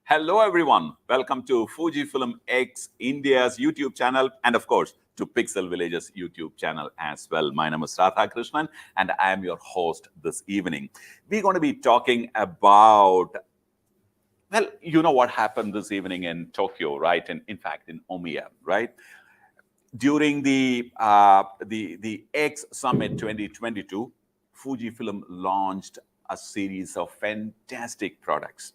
Hello, everyone. Welcome to FujiFilm X India's YouTube channel, and of course, to Pixel Village's YouTube channel as well. My name is Radhakrishnan, and I am your host this evening. We're going to be talking about, well, you know what happened this evening in Tokyo, right? And in fact, in Omiya, right? During the X Summit 2022, Fujifilm launched a series of fantastic products.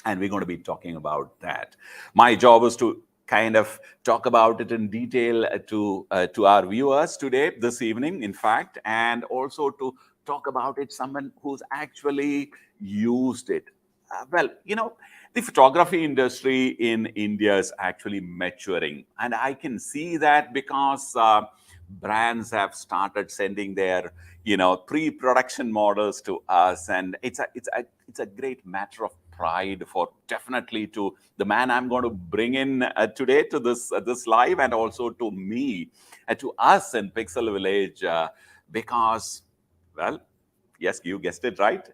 And we're going to be talking about that. My job is to kind of talk about it in detail to our viewers today, this evening, in fact, and also to talk about it someone who's actually used it. The photography industry in India is actually maturing, and I can see that because brands have started sending their pre-production models to us, and it's a great matter of pride for definitely to the man I'm going to bring in today to this live, and also to me, to us in Pixel Village, because, well, yes, you guessed it right.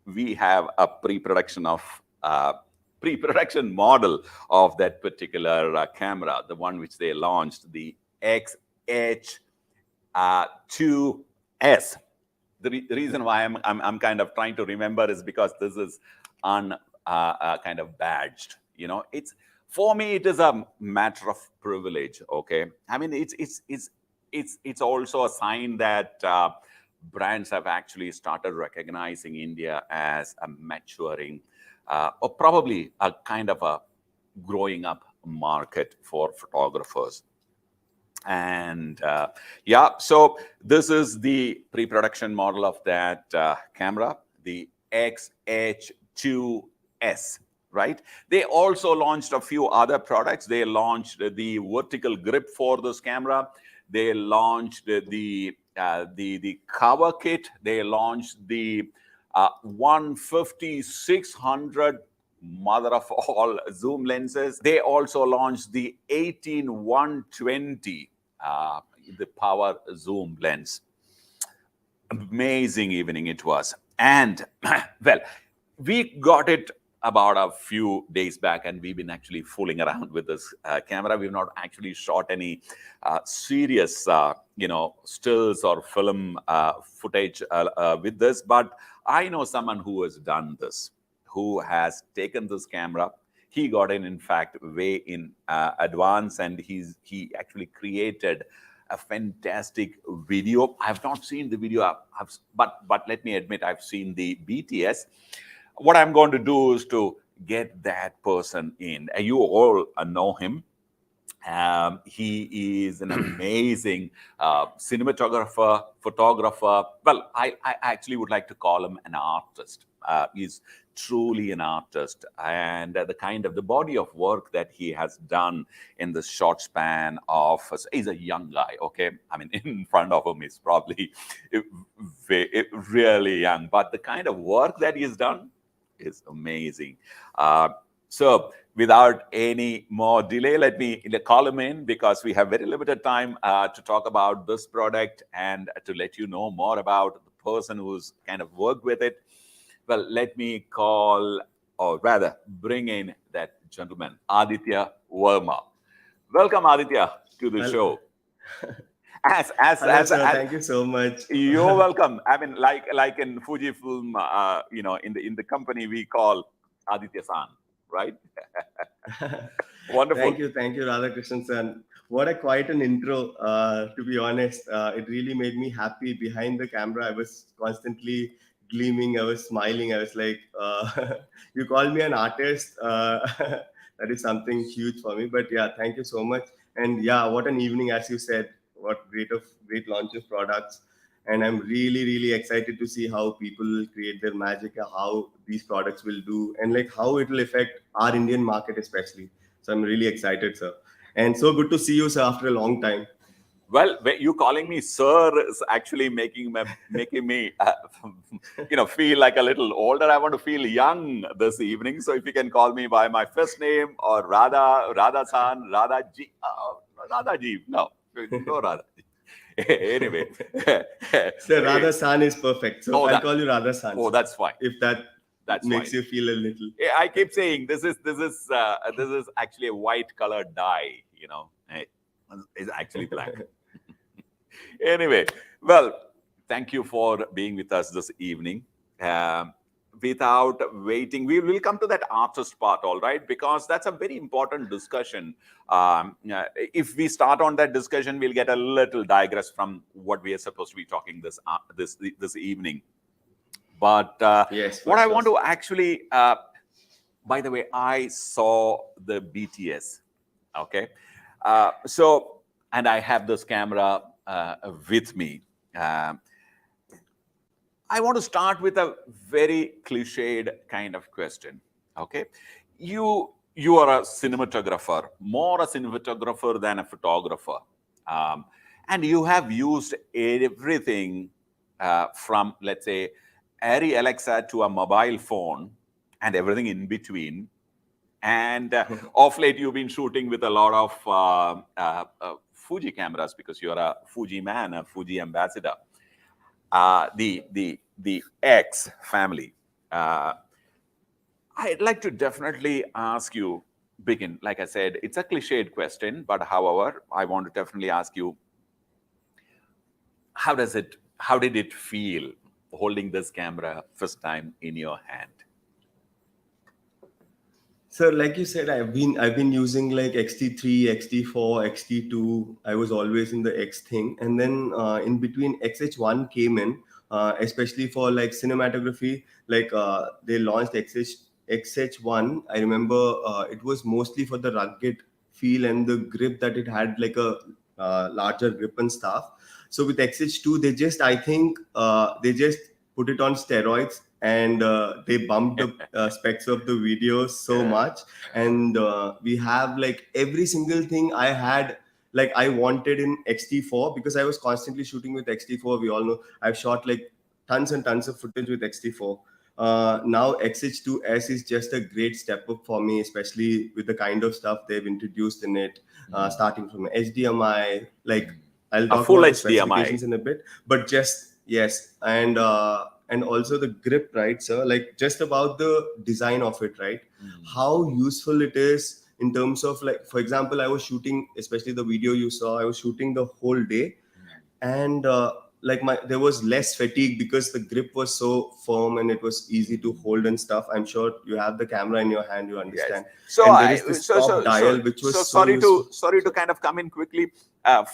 We have a pre-production model of that particular camera, the one which they launched, the XH2S. The reason why I'm kind of trying to remember is because this is kind of badged. It's, for me, it is a matter of privilege. Okay, I mean, it's also a sign that brands have actually started recognizing India as a maturing, or probably a kind of a growing up market for photographers. And so this is the pre-production model of that camera, the XH2S, right? They also launched a few other products. They launched the vertical grip for this camera. They launched the cover kit. They launched the 150-600 mother of all zoom lenses. They also launched the 18-120, the power zoom lens. Amazing evening it was. And well, we got it about a few days back, and we've been actually fooling around with this camera. We've not actually shot any serious, stills or film footage with this. But I know someone who has done this, who has taken this camera. He got in fact, way in advance, and he actually created a fantastic video. I've not seen the video, but let me admit, I've seen the BTS. What I'm going to do is to get that person in. You all know him. He is an amazing cinematographer, photographer. Well, I actually would like to call him an artist. He's truly an artist, and the body of work that he has done in the short span of, he's a young guy, okay? I mean, in front of him is probably really young, but the kind of work that he's done is amazing. So without any more delay, let me call him in, because we have very limited time to talk about this product and to let you know more about the person who's kind of worked with it. Well, let me call, or rather bring in that gentleman, Aditya Varma. Welcome, Aditya, to the show. Hello, sir. Thank you so much. You're welcome. I mean, like in Fujifilm, in the company we call Aditya-san, right? Wonderful. Thank you, Radhakrishnan sir. What quite an intro. To be honest, it really made me happy. Behind the camera, I was constantly gleaming. I was smiling. I was like, you call me an artist. That is something huge for me. But yeah, thank you so much. And yeah, what an evening, as you said. What great launch of products. And I'm really excited to see how people create their magic, how these products will do, and like how it will affect our Indian market especially. So I'm really excited, sir. And so good to see you, sir, after a long time. Well, you calling me sir is actually making me feel like a little older. I want to feel young this evening. So if you can call me by my first name, or Radha-san, Radha-ji. Radha-ji, no Radha. Anyway. So Radha-san is perfect. So I'll call you Radha-san. Oh, that's fine. If that That's makes fine. you feel a little. Yeah, I keep saying this is actually a white colored dye. It's actually black. Anyway, well, thank you for being with us this evening. Um, Without waiting, we will come to that artist part, all right, because that's a very important discussion. If we start on that discussion, we'll get a little digress from what we are supposed to be talking this evening. But Yes, for what I sure. want to actually, by the way, I saw the BTS. Okay, and I have this camera with me. I want to start with a very cliched kind of question. Okay, you are a cinematographer, more a cinematographer than a photographer, and you have used everything from, let's say, Airy Alexa to a mobile phone and everything in between. And of late, you've been shooting with a lot of Fuji cameras because you're a Fuji man, a Fuji ambassador. The X family. I'd like to definitely ask you, begin. Like I said, it's a cliched question, but however, I want to definitely ask you, how did it feel holding this camera first time in your hand? So, like you said, I've been using like XT3, XT4, XT2. I was always in the X thing, and then in between XH1 came in, especially for like cinematography. Like they launched XH1. I remember it was mostly for the rugged feel and the grip that it had, like a larger grip and stuff. So with XH2, I think they just put it on steroids, and they bumped the specs of the video so much. And we have like every single thing I had, like I wanted in XT4, because I was constantly shooting with XT4. We all know I've shot like tons and tons of footage with XT4. Now XH2S is just a great step up for me, especially with the kind of stuff they've introduced in it, starting from HDMI. Like I'll A talk full about the HDMI. specifications in a bit, but just yes, and also the grip, right, sir? Like just about the design of it, right? How useful it is in terms of, like, for example, I was shooting, especially the video you saw, I was shooting the whole day, and like there was less fatigue because the grip was so firm and it was easy to hold and stuff. I'm sure you have the camera in your hand, you understand. Yes. So and there is this top dial which was sorry useful. to kind of come in quickly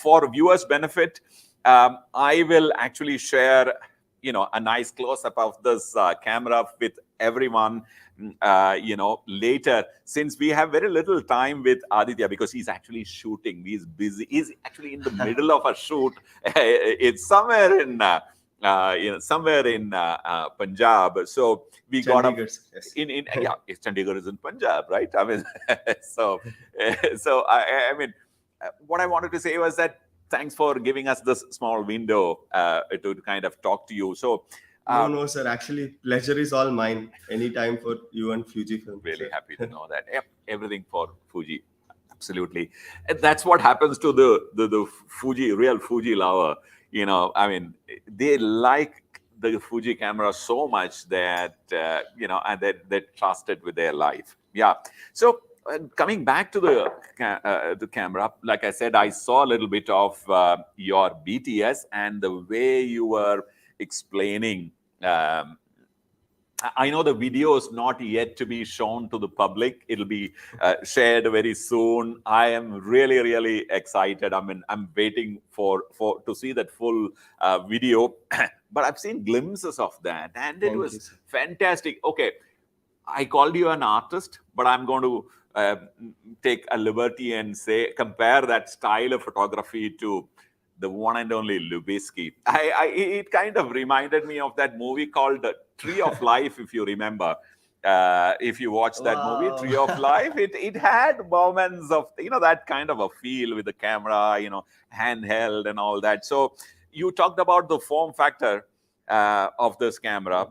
for viewers' benefit. I will actually share a nice close-up of this camera with everyone later, since we have very little time with Aditya because he's actually shooting. He's busy. He's actually in the middle of a shoot. It's somewhere in Punjab. So we got up Yes. Chandigarh is in Punjab, right? I mean, so I mean, what I wanted to say was that thanks for giving us this small window to kind of talk to you. So no, sir. Actually, pleasure is all mine. Anytime for you and FujiFilm. Really sir. happy to know that. Yep, everything for Fuji. Absolutely. And that's what happens to the Fuji, real Fuji lover. I mean, they like the Fuji camera so much that, and they trust it with their life. Yeah. So coming back to the camera, like I said, I saw a little bit of your BTS and the way you were explaining. I know the video is not yet to be shown to the public. It'll be shared very soon. I am really, really excited. I mean, I'm waiting to see that full video. But I've seen glimpses of that, and it was fantastic. Okay, I called you an artist, but I'm going to take a liberty and compare that style of photography to the one and only Lubisky. It kind of reminded me of that movie called Tree of Life, if you remember. If you watch that movie, Tree of Life, it had moments of, that kind of a feel with the camera, handheld and all that. So you talked about the form factor of this camera.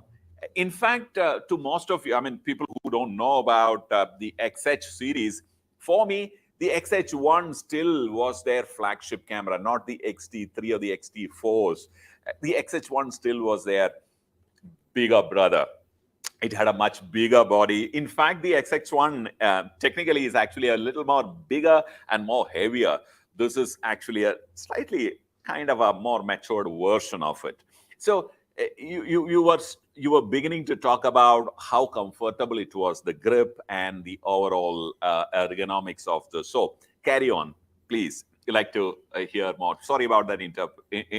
In fact, to most of you, I mean, people who don't know about the XH series, for me, the XH1 still was their flagship camera, not the XT3 or the XT4s. The XH1 still was their bigger brother. it had a much bigger body. In fact, the XX1 technically is actually a little more bigger and more heavier. This is actually a slightly kind of a more matured version of it. So you were beginning to talk about how comfortable it was, the grip and the overall ergonomics of the. So carry on, please. You like to hear more? Sorry about that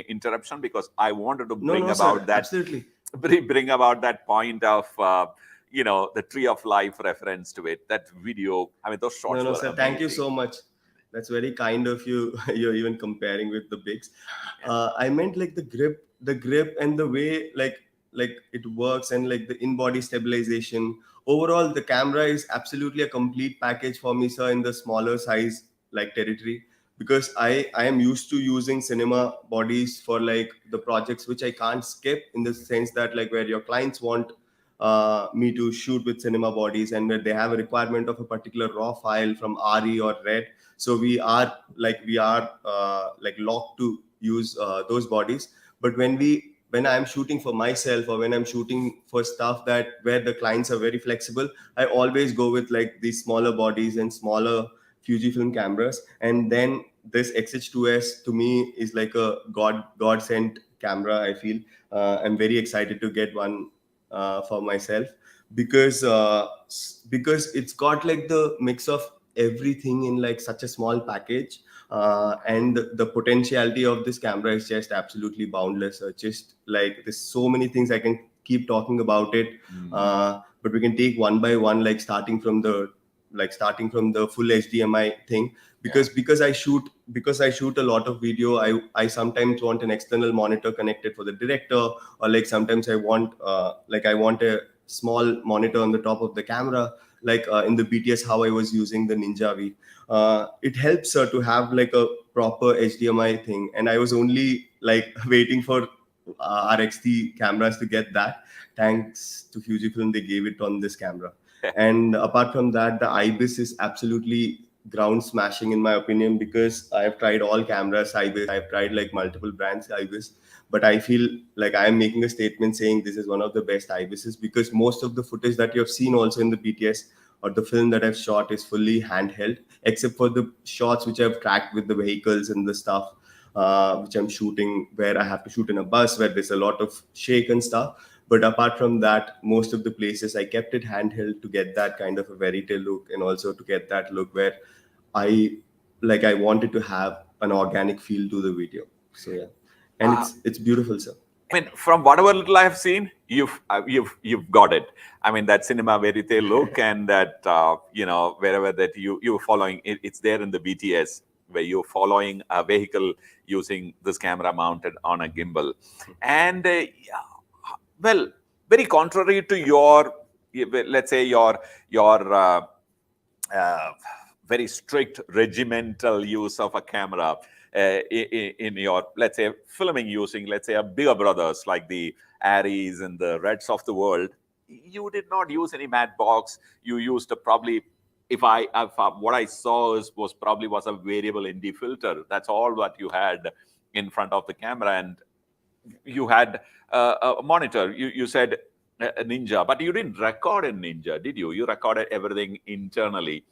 interruption, because I wanted to bring No, about sir, that. absolutely. Bring about that point of the tree of life reference to it, that video. I mean, those shots No, were sir. Thank you amazing. so much. That's very kind of you. You're even comparing with the bigs. I meant like the grip and the way like it works and like the in-body stabilization. Overall, the camera is absolutely a complete package for me, sir, in the smaller size like territory, because I am used to using cinema bodies for like the projects which I can't skip, in the sense that like where your clients want me to shoot with cinema bodies, and where they have a requirement of a particular raw file from RE or RED. So we are locked to use those bodies. But when I'm shooting for myself, or when I'm shooting for stuff that where the clients are very flexible, I always go with like these smaller bodies and smaller Fujifilm cameras. And then this XH2S to me is like a god sent camera, I feel. I'm very excited to get one for myself, because because it's got like the mix of everything in like such a small package. And the potentiality of this camera is just absolutely boundless. Just like there's so many things I can keep talking about it. But we can take one by one, like starting from the full HDMI thing. Because I shoot a lot of video, I sometimes want an external monitor connected for the director, or like sometimes I want a small monitor on the top of the camera, like in the BTS how I was using the Ninja V. It helps to have like a proper HDMI thing, and I was only like waiting for RXT cameras to get that. Thanks to Fujifilm, they gave it on this camera. And apart from that, the IBIS is absolutely ground smashing in my opinion, because I have tried all cameras IBIS. I've tried like multiple brands IBIS, but I feel like I am making a statement saying this is one of the best IBISes, because most of the footage that you have seen also in the BTS or the film that I've shot is fully handheld, except for the shots which I've tracked with the vehicles and the stuff which I'm shooting, where I have to shoot in a bus where there's a lot of shake and stuff. But apart from that, most of the places I kept it handheld to get that kind of a verite look, and also to get that look where I wanted to have an organic feel to the video. So yeah, and it's beautiful, sir. I mean, from whatever little I have seen, you've got it. I mean, that cinema verite look, and that wherever that you're following, it's there in the BTS, where you're following a vehicle using this camera mounted on a gimbal. And well, very contrary to your, let's say your very strict regimental use of a camera in your, let's say, filming using, let's say, a bigger brothers like the Aries and the Reds of the world. You did not use any matte box. You used probably, if what I saw was a variable ND filter. That's all what you had in front of the camera. And you had a monitor. You said a Ninja, but you didn't record in Ninja, did you? You recorded everything internally.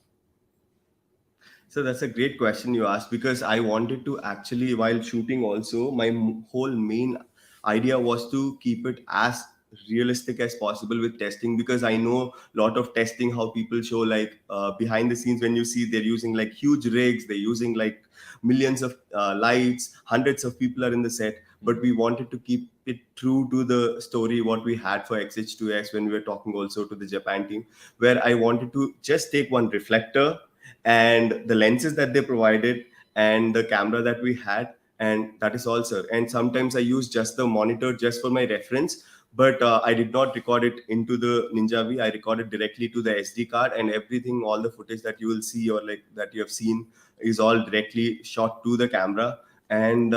So that's a great question you asked, because I wanted to actually, while shooting also, my whole main idea was to keep it as realistic as possible with testing, because I know a lot of testing, how people show like behind the scenes, when you see they're using like huge rigs, they're using like millions of lights, hundreds of people are in the set. But we wanted to keep it true to the story what we had for XH2S when we were talking also to the Japan team, where I wanted to just take one reflector and the lenses that they provided and the camera that we had, and that is all, sir. And sometimes I use just the monitor just for my reference, but I did not record it into the Ninja V. I recorded directly to the SD card, and everything, all the footage that you will see or like that you have seen is all directly shot to the camera. And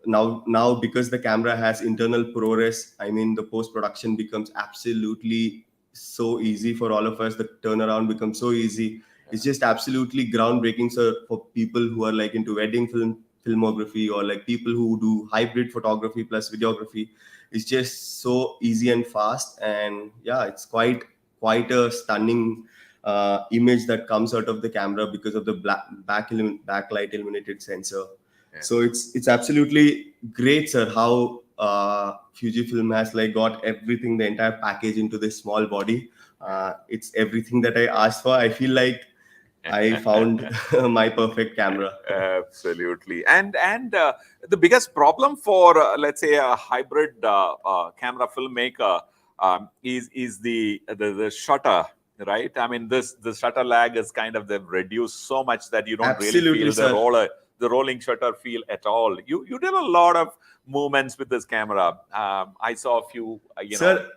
now because the camera has internal ProRes, I mean the post production becomes absolutely so easy for all of us. The turnaround becomes so easy. It's just absolutely groundbreaking, sir, for people who are like into wedding film filmography, or like people who do hybrid photography plus videography, is just so easy and fast. And yeah, it's quite a stunning image that comes out of the camera because of the backlight illuminated sensor. Yeah. So it's absolutely great, sir, how Fujifilm has like got everything, the entire package into this small body. It's everything that I asked for. I feel like I found my perfect camera. Absolutely. And the biggest problem for let's say a hybrid camera filmmaker is the shutter, right? I mean, the shutter lag is kind of they've reduced so much that you don't really Absolutely, feel sir. the rolling shutter feel at all. You did a lot of movements with this camera. I saw a few, Sir,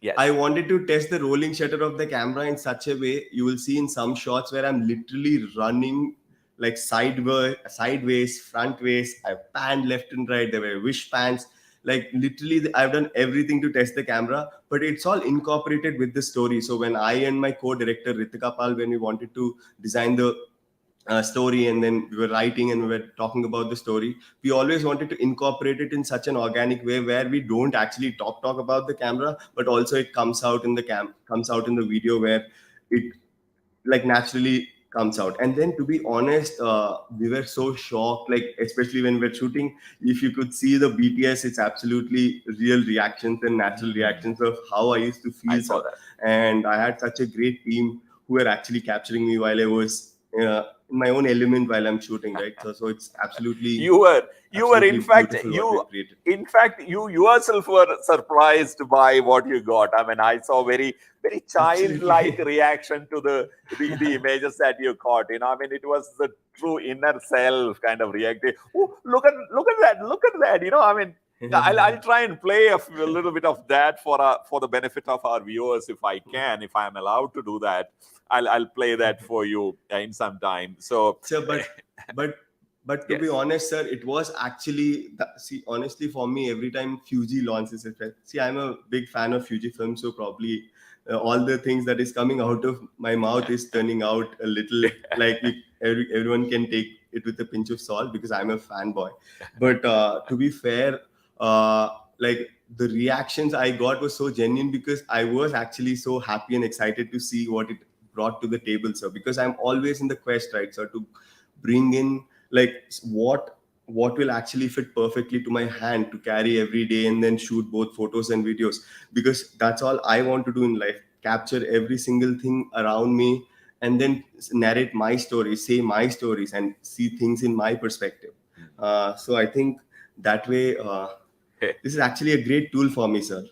yes. I wanted to test the rolling shutter of the camera in such a way. You will see in some shots where I'm literally running like sideways, front ways. I panned left and right. There were wish pans. Like literally, I've done everything to test the camera, but it's all incorporated with the story. So when I and my co-director Ritika Pal, when we wanted to design the story, and then we were writing and we were talking about the story, we always wanted to incorporate it in such an organic way where we don't actually talk about the camera, but also it comes out in the comes out in the video where it like naturally comes out. And then to be honest, we were so shocked, like especially when we're shooting, if you could see the BTS, it's absolutely real reactions and natural reactions of how I used to I feel. saw So, that. and I had such a great team who were actually capturing me while I was in my own element while I'm shooting, right? So it's you were absolutely in fact beautiful what we've created. you yourself were surprised by what you got. I mean, I saw very childlike Absolutely. reaction to the images that you caught. I mean, it was the true inner self kind of reacting. Oh, look at that. I mean, I'll try and play a little bit of that for the benefit of our viewers, if I can, if I'm allowed to do that. I'll play that for you in some time. So, So, but but to be yes. honest, sir, it was actually see, honestly, for me, every time Fuji launches it, see, I'm a big fan of Fujifilm, so probably all the things that is coming out of my mouth is turning out a little like everyone can take it with a pinch of salt because I'm a fanboy. But to be fair, like the reactions I got was so genuine because I was actually so happy and excited to see what it brought to the table, sir. Because I'm always in the quest, right, sir, to bring in like what will actually fit perfectly to my hand to carry every day and then shoot both photos and videos, because that's all I want to do in life, capture every single thing around me and then narrate my stories, say my stories, and see things in my perspective. So I think that way this is actually a great tool for me, sir.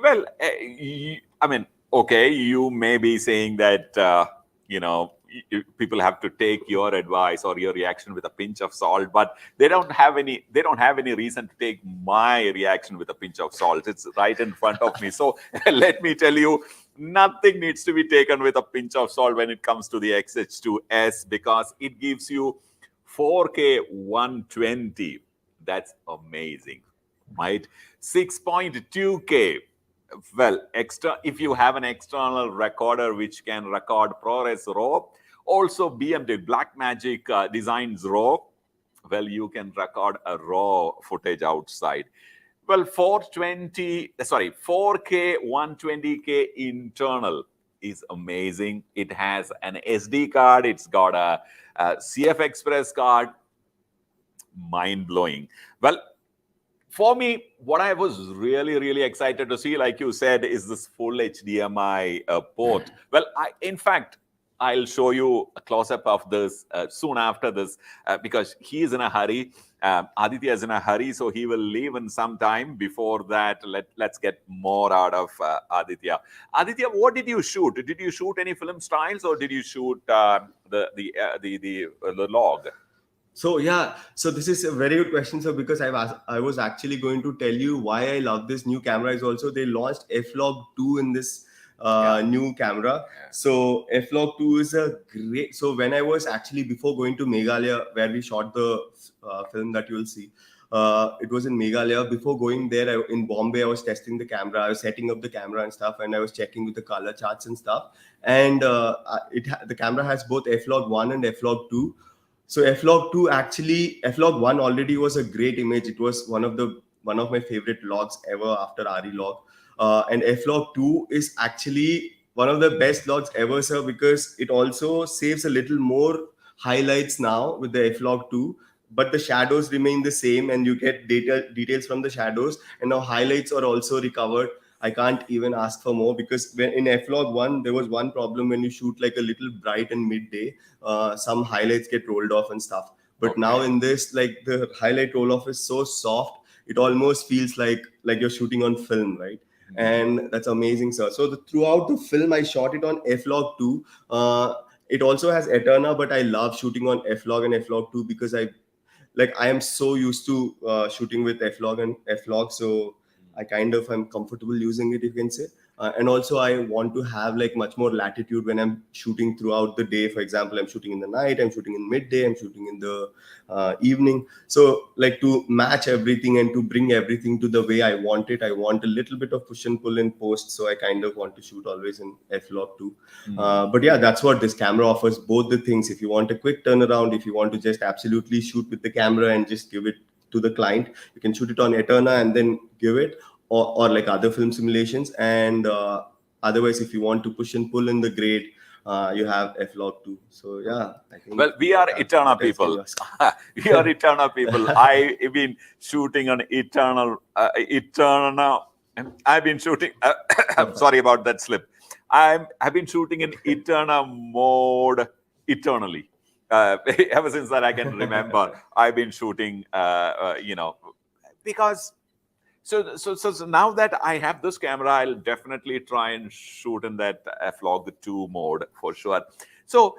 Well, I mean, okay, you may be saying that people have to take your advice or your reaction with a pinch of salt, but they don't have any reason to take my reaction with a pinch of salt. It's right in front of me. So let me tell you, nothing needs to be taken with a pinch of salt when it comes to the XH2S, because it gives you 4K 120. That's amazing, right? 6.2K. Well, if you have an external recorder which can record ProRes RAW, also BMW Blackmagic designs RAW, well, you can record a raw footage outside. Well, 4K 120K internal is amazing. It has an SD card. It's got a CF Express card. Mind blowing. Well, for me, what I was really excited to see, like you said, is this full HDMI port. Well, in fact, I'll show you a close-up of this soon after this because he is in a hurry. Aditya is in a hurry, so he will leave in some time. Before that, let's get more out of Aditya. Aditya, what did you shoot? Did you shoot any film styles, or did you shoot the log? So yeah, so this is a very good question, sir. Because I was actually going to tell you why I love this new camera. Is also they launched F-Log 2 in this new camera. Yeah. So F-Log 2 is a great. So when I was actually before going to Meghalaya, where we shot the film that you will see, it was in Meghalaya. Before going there, in Bombay, I was testing the camera. I was setting up the camera and stuff, and I was checking with the color charts and stuff. And the camera has both F-Log 1 and F-Log 2. So F-Log 2 actually, F-Log 1 already was a great image. It was one of my favorite logs ever after RE log. And F-Log 2 is actually one of the best logs ever, sir, because it also saves a little more highlights now with the F-Log 2, but the shadows remain the same and you get details from the shadows, and now highlights are also recovered. I can't even ask for more, because when in F-Log 1 there was one problem: when you shoot like a little bright and midday, some highlights get rolled off and stuff. But now in this, like, the highlight roll off is so soft, it almost feels like you're shooting on film, right? And that's amazing, sir. So throughout the film, I shot it on F-Log 2. It also has Eterna, but I love shooting on F-Log and F-Log 2 because I am so used to shooting with F-Log and F-Log, so I kind of am comfortable using it, you can say. And also, I want to have like much more latitude when I'm shooting throughout the day. For example, I'm shooting in the night, I'm shooting in midday, I'm shooting in the evening. So, like, to match everything and to bring everything to the way I want it, I want a little bit of push and pull in post. So I kind of want to shoot always in F-Log 2. But yeah, that's what this camera offers, both the things. If you want a quick turnaround, if you want to just absolutely shoot with the camera and just give it to the client, you can shoot it on Eterna and then give it, or like other film simulations. And otherwise, if you want to push and pull in the grade, you have F-Log 2. So yeah, I think. Well, we are Eterna people. We are Eterna people. I've been shooting on Eterna. I've been shooting. I'm sorry about that slip. I've been shooting in Eterna mode eternally. Ever since that I can remember, I've been shooting. Because. So now that I have this camera, I'll definitely try and shoot in that F-Log 2 mode for sure. So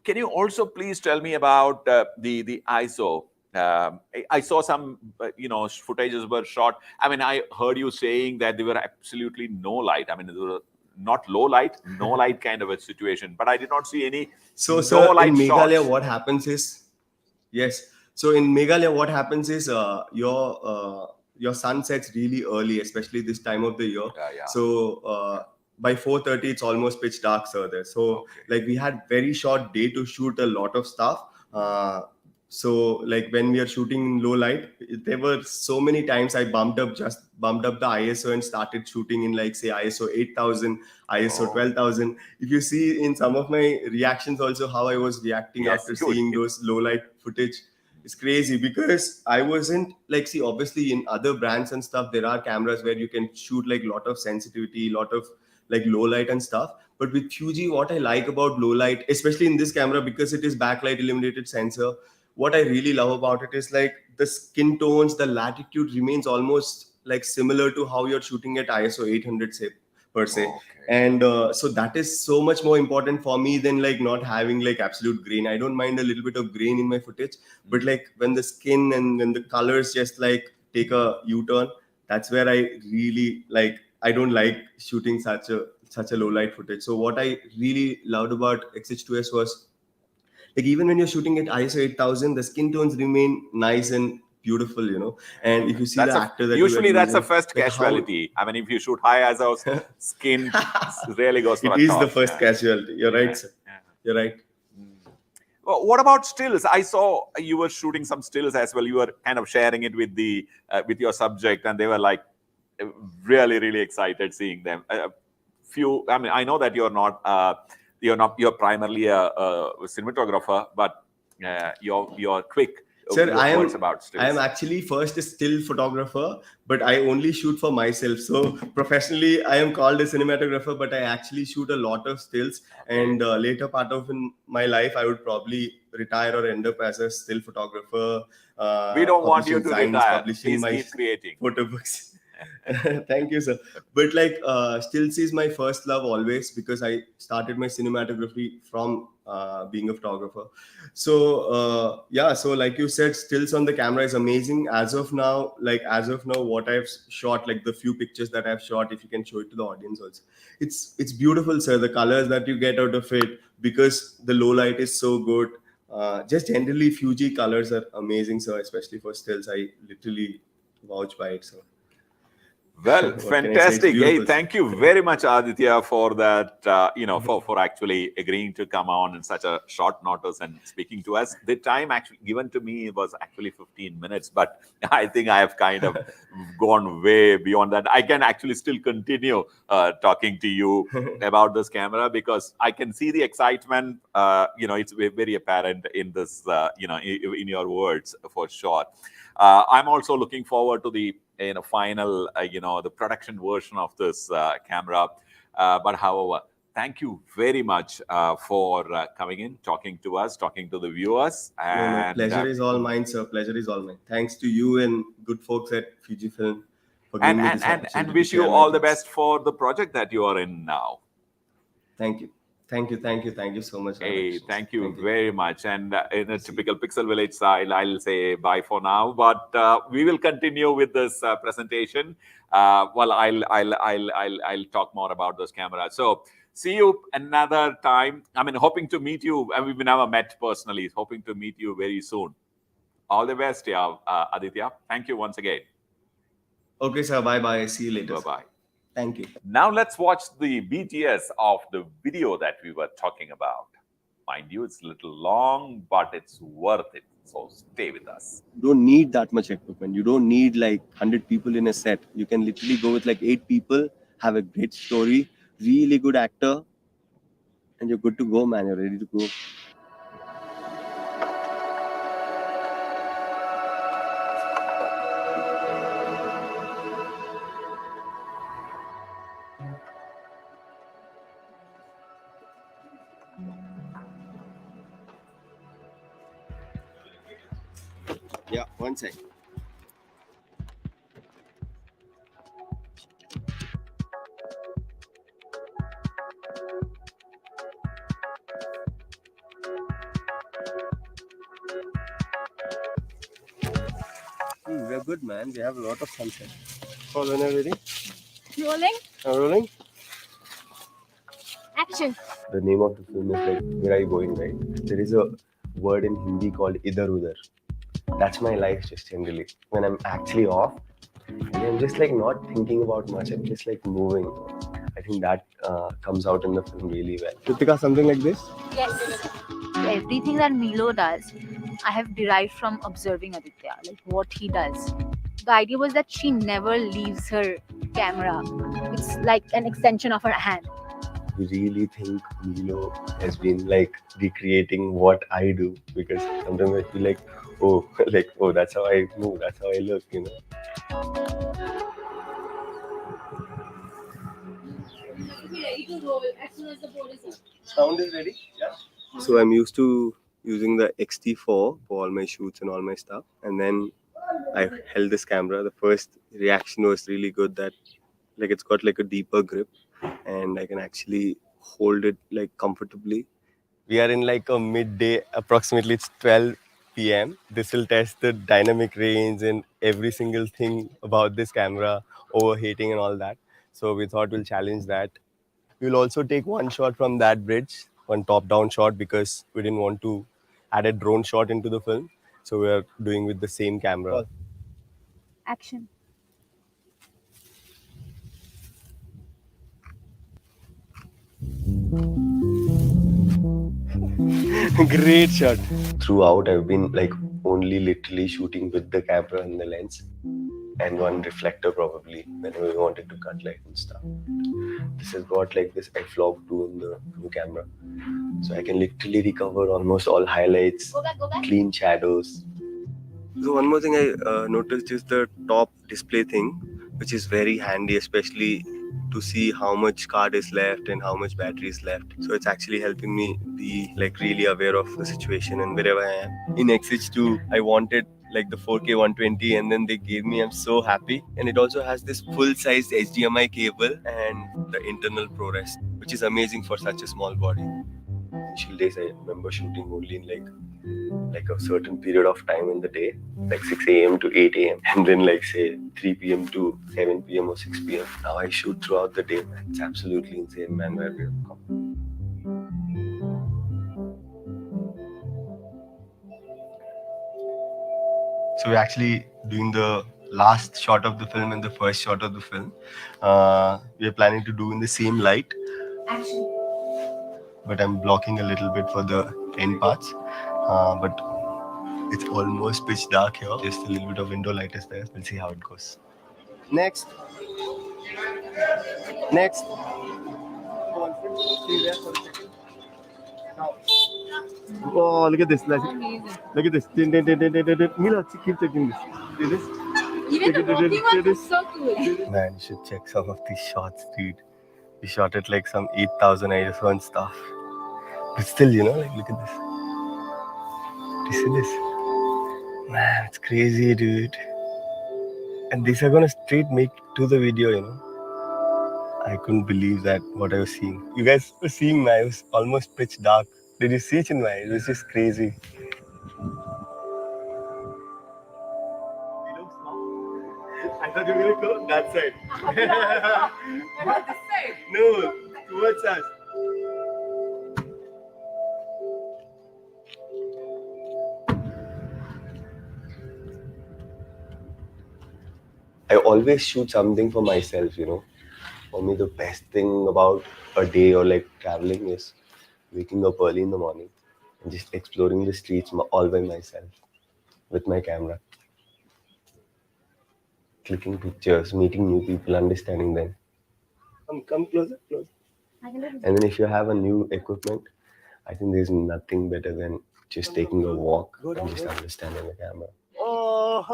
can you also please tell me about the ISO? I saw some, footages were shot. I mean, I heard you saying that there were absolutely no light. I mean, there were not low light, no light kind of a situation. But I did not see any So, no sir, light in Meghalaya, shots. what happens is, yes. So in Meghalaya, what happens is your sun sets really early, especially this time of the year. Yeah. So by 4:30, it's almost pitch dark, sir. There. So like we had very short day to shoot a lot of stuff. So like when we are shooting in low light, there were so many times I bumped up the ISO and started shooting in, like, say, ISO 8000, ISO 12,000. If you see in some of my reactions also how I was reacting after seeing those low light footage, it's crazy, because I wasn't like, see, obviously in other brands and stuff, there are cameras where you can shoot like a lot of sensitivity, lot of like low light and stuff. But with Fuji, what I like about low light, especially in this camera, because it is backlight illuminated sensor, what I really love about it is like the skin tones, the latitude remains almost like similar to how you're shooting at ISO 800, say, per se. And so that is so much more important for me than like not having like absolute grain. I don't mind a little bit of grain in my footage, but like when the skin and when the colors just like take a U-turn, that's where I really like, I don't like shooting such a low light footage. So what I really loved about XH2S was, like, even when you're shooting at ISO 8000, the skin tones remain nice and beautiful, And if you see the actor that usually you are that's using, the first like casualty. I mean, if you shoot high ISO, skin really goes for it a is toss. the first casualty. You're right, sir. You're right. What about stills? I saw you were shooting some stills as well. You were kind of sharing it with the with your subject, and they were like really, really excited seeing them. I mean, I know that you're primarily a cinematographer, but you're quick. Sir, I am stills. actually first a still photographer, but I only shoot for myself. So professionally, I am called a cinematographer, but I actually shoot a lot of stills. And later part of in my life, I would probably retire or end up as a still photographer. We don't want you to retire. Publishing Please my keep creating photo books. Thank you, sir. But like stills is my first love always, because I started my cinematography from being a photographer. So so like you said, stills on the camera is amazing. As of now, what I've shot, like the few pictures that I've shot, if you can show it to the audience also, it's beautiful, sir. The colors that you get out of it, because the low light is so good. Just generally, Fuji colors are amazing, sir. Especially for stills, I literally vouch by it, sir. Well, What can I say? It's fantastic. Hey, beautiful. thank you very much, Aditya, for that, for actually agreeing to come on in such a short notice and speaking to us. The time actually given to me was actually 15 minutes, but I think I have kind of gone way beyond that. I can actually still continue talking to you about this camera because I can see the excitement. It's very apparent in this, in your words for sure. I'm also looking forward to the final, the production version of this camera. But however, thank you very much for coming in, talking to us, talking to the viewers, No, and pleasure is all mine, sir. Pleasure is all mine. Thanks to you and good folks at Fujifilm for and giving me and this and, and opportunity to wish you share my all the thoughts. best for the project that you are in now. Thank you. Thank you. Thank you. Thank you so much, Hey, Radhakrishnan, sir. thank you Thank you. very much. And in a typical Pixel Village style, I'll say bye for now. But we will continue with this presentation. Well, I'll talk more about this camera. So see you another time. I mean, hoping to meet you. And we've never met personally. Hoping to meet you very soon. All the best, yeah, Aditya. Thank you once again. Okay, sir. Bye bye. See you later. Bye Sir. bye. Thank you. Now let's watch the BTS of the video that we were talking about. Mind you, it's a little long, but it's worth it. So stay with us. You don't need that much equipment. You don't need like 100 people in a set. You can literally go with like 8 people, have a great story, really good actor, and you're good to go, man. You're ready to go. Yeah, one sec. We're good, man. We have a lot of sunset. So when are you ready? Rolling. Rolling. Action. The name of the film is like Where Are You Going, right? There is a word in Hindi called Idhar Udhar. That's my life just generally. When I'm actually off, and I'm just like not thinking about much. I'm just like moving. I think that comes out in the film really well. Kritika, something like this? Yes. Everything that Milo does, I have derived from observing Aditya, like what he does. The idea was that she never leaves her camera. It's like an extension of her hand. We really think Milo has been like recreating what I do because sometimes I feel like, oh, like, oh, that's how I move, that's how I look, you know. Ready to roll as soon as the board is up. Sound is ready? Yeah. So I'm used to using the XT4 for all my shoots and all my stuff. And then I held this camera. The first reaction was really good that like it's got like a deeper grip and I can actually hold it like comfortably. We are in like a midday, approximately it's 12 p.m. This will test the dynamic range and every single thing about this camera, overheating and all that. So we thought we'll challenge that. We'll also take one shot from that bridge, one top-down shot because we didn't want to add a drone shot into the film. So we're doing with the same camera. Action. Great shot. Throughout, I've been like only literally shooting with the camera and the lens and one reflector probably whenever we wanted to cut light and stuff. This has got like this f-log 2 in the new camera. So I can literally recover almost all highlights, Go back. clean shadows. So one more thing I noticed is the top display thing, which is very handy, especially to see how much card is left and how much battery is left. So it's actually helping me be like really aware of the situation and wherever I am. In XH2, I wanted like the 4K 120 and then they gave me, I'm so happy. And it also has this full-sized HDMI cable and the internal ProRes, which is amazing for such a small body. Initial days I remember shooting only in like a certain period of time in the day, like 6 a.m. to 8 a.m. and then like say 3 p.m. to 7 p.m. or 6 p.m. Now I shoot throughout the day, man. It's absolutely insane, man, where we've come. So we're actually doing the last shot of the film and the first shot of the film. We are planning to do in the same light. Action. But I'm blocking a little bit for the end parts. But it's almost pitch dark here. Just a little bit of window light is there. We'll see how it goes. Next. Next. Oh, look at this. Look at this. Mila, keep checking this. See this? Even the walking one was so cool. Man, you should check some of these shots, dude. We shot it like some 8,000 ISO and stuff. But still, you know, like, look at this. Do you see this? Man, it's crazy, dude. And these are gonna straight make to the video, you know. I couldn't believe that what I was seeing. You guys were seeing, man, it was almost pitch dark. Did you see it in my eyes? It was just crazy. I thought you were gonna go that side. This side? No, towards us. I always shoot something for myself, you know. For me, the best thing about a day or like traveling is waking up early in the morning and just exploring the streets all by myself with my camera. Clicking pictures, meeting new people, understanding them. Come closer, closer. And then if you have a new equipment, I think there's nothing better than just taking a walk and just understanding the camera. Oh.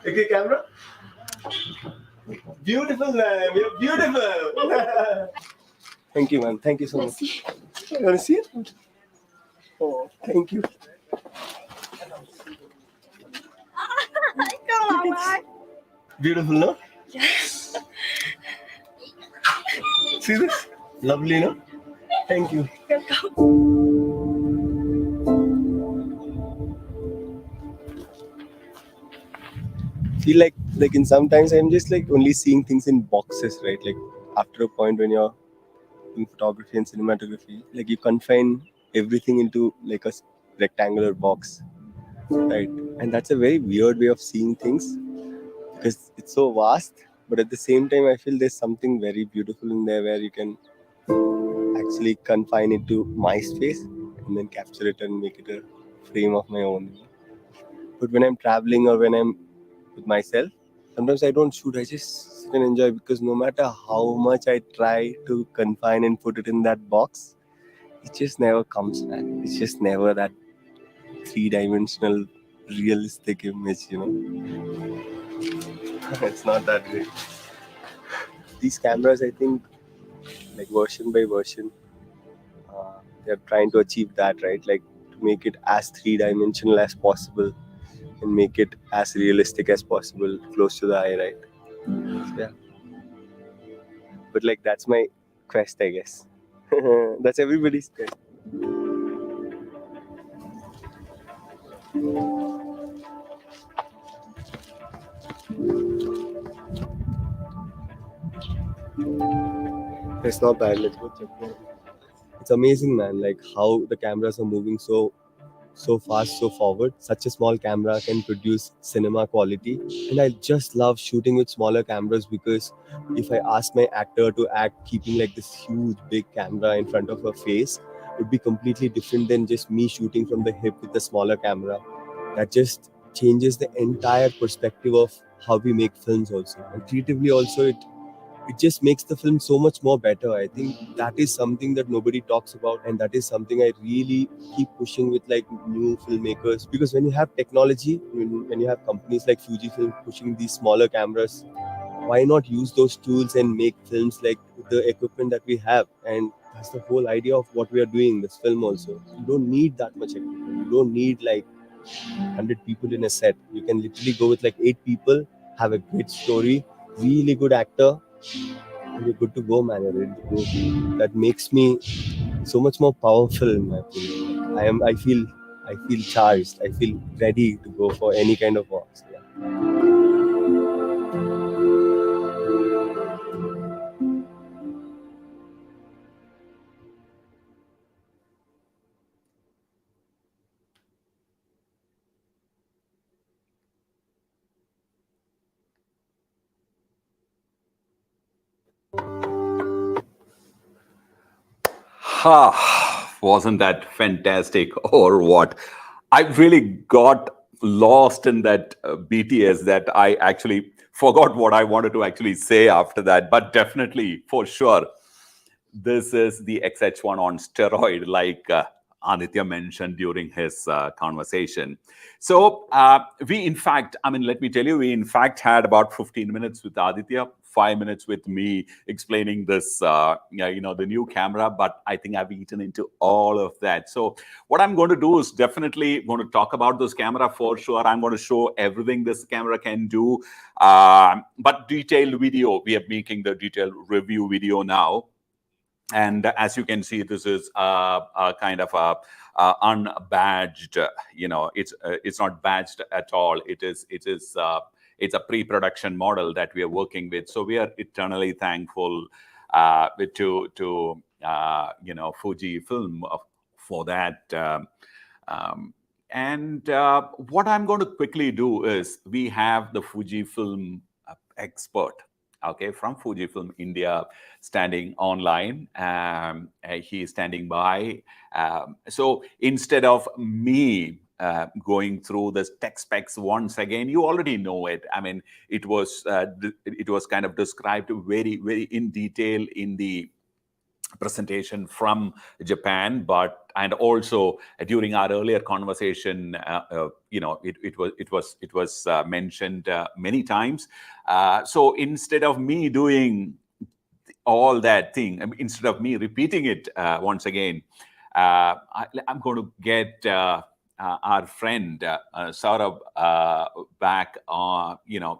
Okay, camera. Beautiful, man. You're beautiful. Thank you, man. Thank you so much. You want to see it? Oh, thank you. Come on. Beautiful, no? Yes. See this? Lovely, no? Thank you. Feel like in sometimes I'm just like only seeing things in boxes, right? Like after a point when you're in photography and cinematography, like you confine everything into like a rectangular box, right? And that's a very weird way of seeing things because it's so vast, but at the same time I feel there's something very beautiful in there where you can actually confine it to my space and then capture it and make it a frame of my own. But when I'm traveling or when I'm with myself, sometimes I don't shoot, I just sit and enjoy because no matter how much I try to confine and put it in that box, it just never comes back. It's just never that three-dimensional realistic image, you know. It's not that great. These cameras, I think, like version by version, they're trying to achieve that, right? Like to make it as three-dimensional as possible and make it as realistic as possible, close to the eye, right? So, yeah. But like that's my quest, I guess. That's everybody's quest. It's not bad. Let's go check it. It's amazing, man. Like how the cameras are moving so fast, so forward. Such a small camera can produce cinema quality. And I just love shooting with smaller cameras because if I ask my actor to act keeping like this huge big camera in front of her face, it would be completely different than just me shooting from the hip with a smaller camera. That just changes the entire perspective of how we make films also. And creatively also it just makes the film so much more better. I think that is something that nobody talks about, and that is something I really keep pushing with like new filmmakers. Because when you have technology, when you have companies like Fujifilm pushing these smaller cameras, why not use those tools and make films like the equipment that we have? And that's the whole idea of what we are doing this film also. You don't need that much equipment. You don't need like 100 people in a set. You can literally go with like 8 people, have a great story, really good actor, and you're good to go, man. You're ready to go. That makes me so much more powerful in my opinion. I feel charged. I feel ready to go for any kind of work. So, yeah. Wasn't that fantastic or what? I really got lost in that BTS that I actually forgot what I wanted to actually say after that. But definitely, for sure, this is the XH1 on steroid, like Aditya mentioned during his conversation. So we, in fact, I mean, let me tell you, we in fact had about 15 minutes with Aditya, 5 minutes with me explaining this, the new camera. But I think I've eaten into all of that. So what I'm going to do is definitely going to talk about this camera for sure. I'm going to show everything this camera can do. But detailed video, we are making the detailed review video now. And as you can see, this is a kind of a unbadged. It's not badged at all. It's a pre-production model that we are working with. So we are eternally thankful to Fujifilm for that. What I'm going to quickly do is we have the Fujifilm expert, okay, from Fujifilm India, standing online. He is standing by. So instead of me going through the tech specs once again, you already know it. I mean, it was kind of described very, very in detail in the presentation from Japan, and also during our earlier conversation, it was mentioned many times. So instead of me doing all that thing, I mean, instead of me repeating it once again, I'm going to get our friend Saurabh back.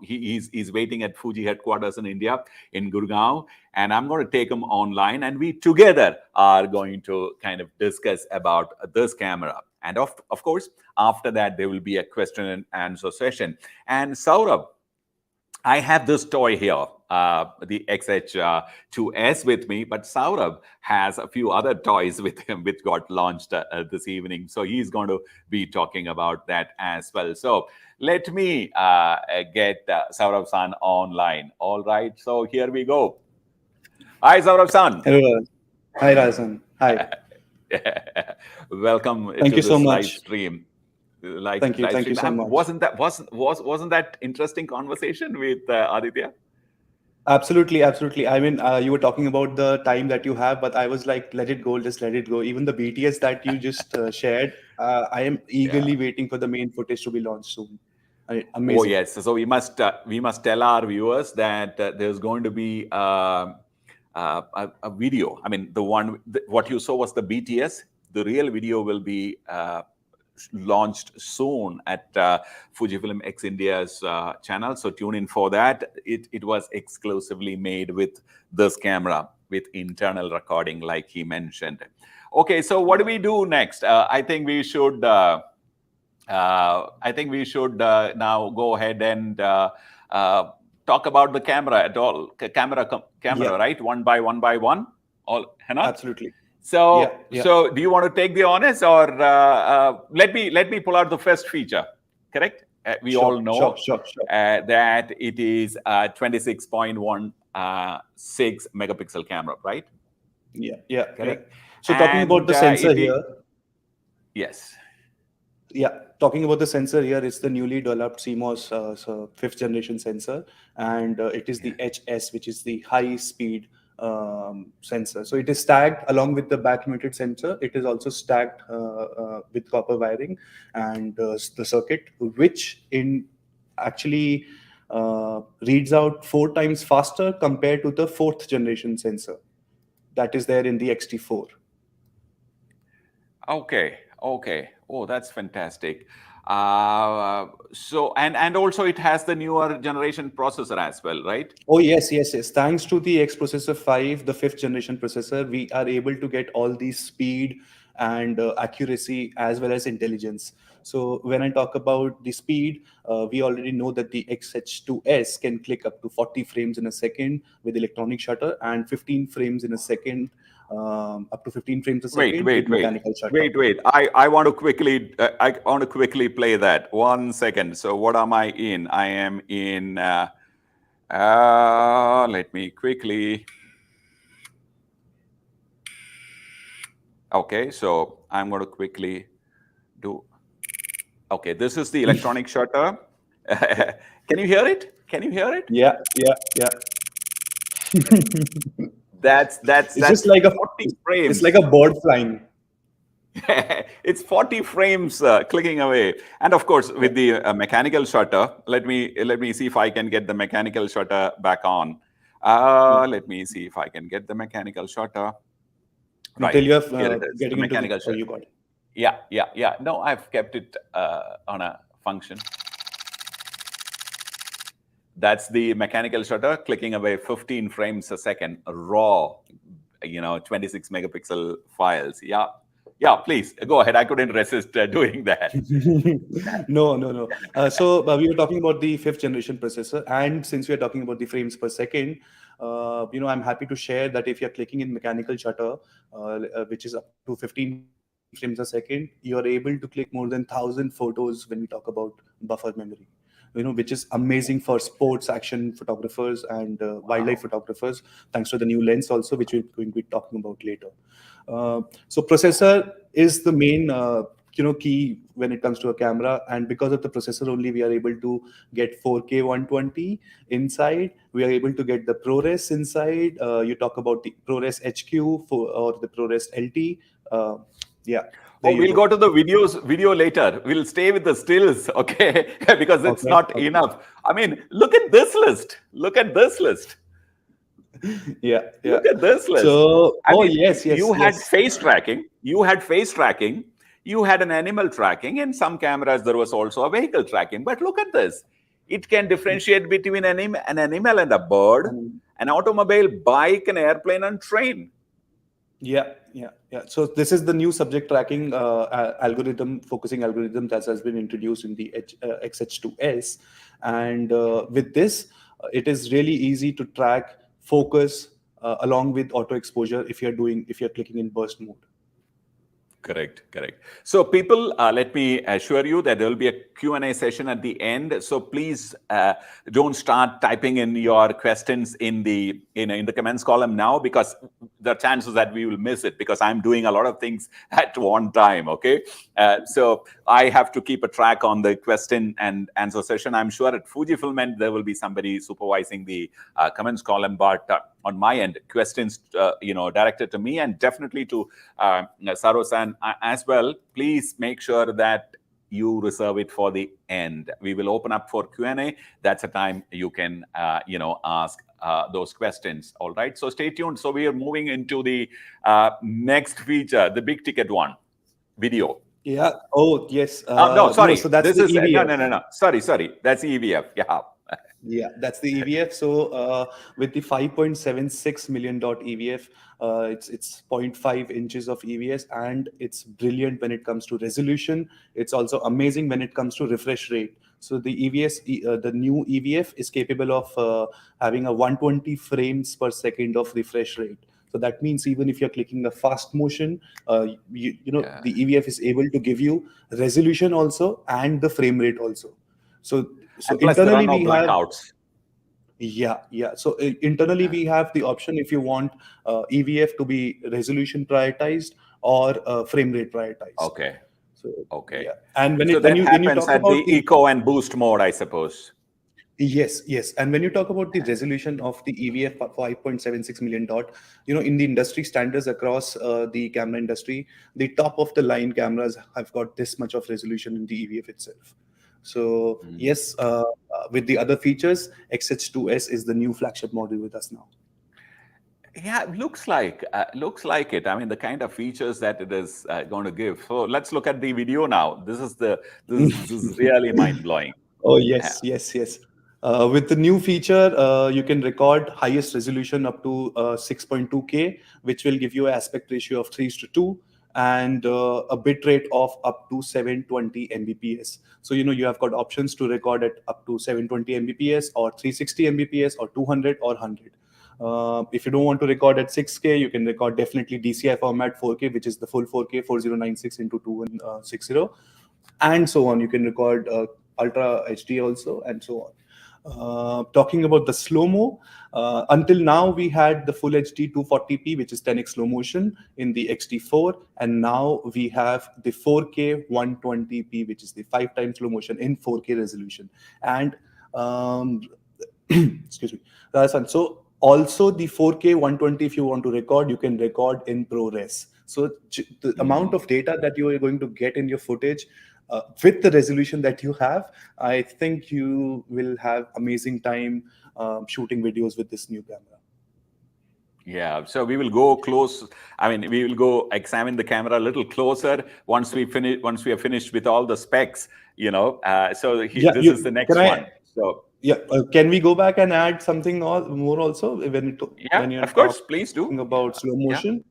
He's waiting at Fuji headquarters in India, in Gurgaon, and I'm going to take him online, and we together are going to kind of discuss about this camera. And of course, after that, there will be a question and answer session. And Saurabh, I have this toy here, the XH2S with me, but Saurabh has a few other toys with him which got launched this evening. So he's going to be talking about that as well. So let me get Saurabh-san online. All right, so here we go. Hi, Saurabh-san. Hello. Hi, Rajan. Hi. Welcome Thank to you this so live much. stream. Thank you so much. Wasn't that interesting conversation with Aditya? Absolutely. I mean, you were talking about the time that you have, but I was like, let it go, just let it go. Even the BTS that you just shared, I am eagerly waiting for the main footage to be launched soon. Amazing. Oh yes. So we must tell our viewers that there's going to be a video. I mean, what you saw was the BTS. The real video will be launched soon at Fujifilm X India's channel. So tune in for that. It was exclusively made with this camera with internal recording, like he mentioned. Okay, so what do we do next? I think we should now go ahead and talk about the camera at all. Camera, Yeah. right? One by one. All, Hannah? Absolutely. So, Yeah. so do you want to take the honors, or let me pull out the first feature? Correct. We all know that it is a 26.16 megapixel camera, right? Yeah. Correct. So talking about the sensor here. Yes. Yeah, talking about the sensor here, it's the newly developed CMOS 5th generation sensor, and it is the HS, which is the high speed sensor. So it is tagged along with the back muted sensor. It is also stacked with copper wiring and the circuit, which actually reads out 4 times faster compared to the 4th generation sensor that is there in the XT4. Okay. Oh, that's fantastic. So and also it has the newer generation processor as well, right? Oh yes. Thanks to the X Processor 5, the 5th generation processor, we are able to get all the speed and accuracy as well as intelligence. So when I talk about the speed, we already know that the XH2S can click up to 40 frames in a second with electronic shutter and 15 frames in a second. Up to 15 frames a second with mechanical shutter. Wait. I want to quickly play that. 1 second. So what am I in? I am in. Let me quickly. Okay, so I'm going to quickly do. Okay, this is the electronic shutter. Can you hear it? Can you hear it? Yeah, yeah, yeah. That's It's just 40 it's frames. like a bird flying. It's 40 frames clicking away. And of course, Yeah. with the mechanical shutter, let me see if I can get the mechanical shutter back on. Let me see if I can get the mechanical shutter. No, Right, till you're here it is, the getting into the. mechanical Oh, shutter. you got it. Yeah. No, I've kept it on a function. That's the mechanical shutter clicking away 15 frames a second, raw, 26 megapixel files. Yeah, please go ahead. I couldn't resist doing that. No. So we were talking about the fifth generation processor, and since we are talking about the frames per second, I'm happy to share that if you're clicking in mechanical shutter, which is up to 15 frames a second, you're able to click more than 1,000 photos when we talk about buffer memory. Which is amazing for sports action photographers and wildlife photographers, thanks to the new lens also, which we're going to be talking about later. So processor is the main key when it comes to a camera, and because of the processor only we are able to get 4K 120 inside. We are able to get the ProRes inside. You talk about the ProRes HQ or the ProRes LT. Yeah, there Oh, you we'll go. go to the video later. We'll stay with the stills, okay? Because it's Okay, not okay. enough. I mean, look at this list. Look at this list. Yeah. Look at this list. So, I oh mean, yes, you yes, had yes. face tracking. You had face tracking. You had an animal tracking. In some cameras, there was also a vehicle tracking. But look at this. It can differentiate between an animal and a bird, an automobile, bike, an airplane, and train. Yeah. So this is the new subject tracking algorithm, focusing algorithm that has been introduced in the XH2S, and with this, it is really easy to track focus along with auto exposure if you're clicking in burst mode. Correct. So people, let me assure you that there will be a Q&A session at the end. So please don't start typing in your questions in the comments column now, because the chances that we will miss it, because I'm doing a lot of things at one time, okay? So I have to keep a track on the question and answer session. I'm sure at Fujifilm end, there will be somebody supervising the comments column, but on my end, questions, directed to me and definitely to Sarosan as well. Please make sure that you reserve it for the end. We will open up for Q&A. That's a time you can, ask those questions. All right. So stay tuned. So we are moving into the next feature, the big ticket one, video. Yeah. Oh yes. No, No. sorry. So that's This the is EVF. no. Sorry. That's EVF. Yeah. Yeah, that's the EVF. So with the 5.76 million dot EVF, it's 0.5 inches of EVS, and it's brilliant when it comes to resolution. It's also amazing when it comes to refresh rate. So the the new EVF is capable of having a 120 frames per second of refresh rate. So that means even if you're clicking a fast motion, Yeah. the EVF is able to give you resolution also and the frame rate also. So And plus, there are internally no we have. blackouts. Yeah. So internally we have the option if you want EVF to be resolution prioritized or frame rate prioritized. Okay. So Okay. yeah, and So that when you happens talk at about the the. eco and boost mode, I suppose. Yes, and when you talk about the resolution of the EVF 5.76 million dot, in the industry standards across the camera industry, the top of the line cameras have got this much of resolution in the EVF itself. So yes, with the other features, XH2S is the new flagship model with us now. Yeah, it looks like it. I mean, the kind of features that it is going to give. So let's look at the video now. This is really mind blowing. Oh, yes. With the new feature, you can record highest resolution up to 6.2K, which will give you an aspect ratio of 3:2 and a bit rate of up to 720 Mbps. So, you have got options to record at up to 720 Mbps or 360 Mbps or 200 or 100. If you don't want to record at 6K, you can record definitely DCI format 4K, which is the full 4K 4096 into 2160, and so on. You can record Ultra HD also, and so on. Talking about the slow-mo, until now we had the full HD 240p, which is 10x slow motion in the XT4, and now we have the 4K 120p, which is the 5 times slow motion in 4K resolution. And excuse me, Rajan, so also the 4K 120, if you want to record, you can record in ProRes. So the amount of data that you are going to get in your footage with the resolution that you have, I think you will have amazing time shooting videos with this new camera. Yeah, so we will go close. I mean, we will go examine the camera a little closer once we finish. Once we are finished with all the specs, So this is the next one. So yeah, can we go back and add something more also when you're of course, please do. talking about slow motion?